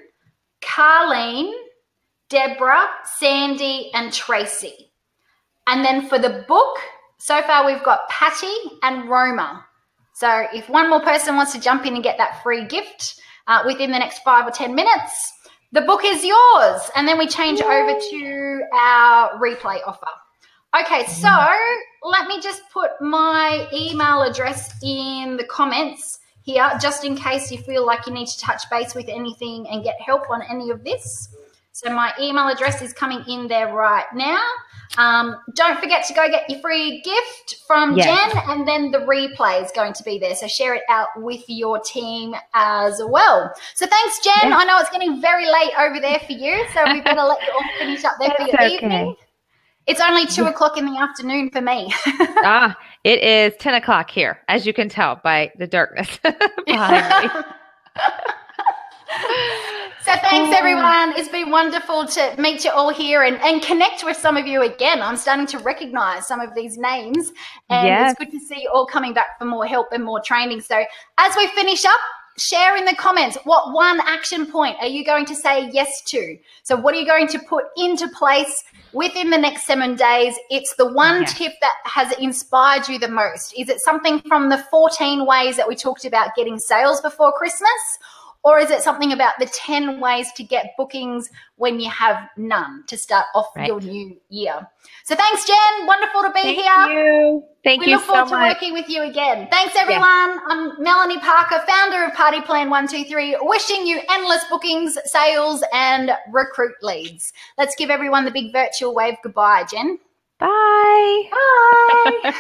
Speaker 1: Carleen, Deborah, Sandy, and Tracy. And then for the book, so far we've got Patty and Roma. So if one more person wants to jump in and get that free gift within the next 5 or 10 minutes, the book is yours. And then we change over to our replay offer. Okay, so let me just put my email address in the comments here, just in case you feel like you need to touch base with anything and get help on any of this. So my email address is coming in there right now. Don't forget to go get your free gift from Jen, and then the replay is going to be there. So share it out with your team as well. So thanks, Jen. I know it's getting very late over there for you, so we better let you all finish up there for your evening. It's only 2 o'clock in the afternoon for me.
Speaker 2: It is 10 o'clock here, as you can tell by the darkness behind me.
Speaker 1: So thanks, everyone. It's been wonderful to meet you all here and connect with some of you again. I'm starting to recognize some of these names, and it's good to see you all coming back for more help and more training. So as we finish up, share in the comments, what one action point are you going to say yes to? So what are you going to put into place within the next 7 days? It's the one tip that has inspired you the most. Is it something from the 14 ways that we talked about getting sales before Christmas? Or is it something about the 10 ways to get bookings when you have none to start off your new year? So thanks, Jen. Wonderful to be here.
Speaker 2: Thank you. Thank you so much.
Speaker 1: We look forward to working with you again. Thanks, everyone. I'm Melanie Parker, founder of Party Plan 123, wishing you endless bookings, sales, and recruit leads. Let's give everyone the big virtual wave goodbye, Jen.
Speaker 2: Bye.
Speaker 1: Bye.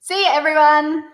Speaker 1: See you, everyone.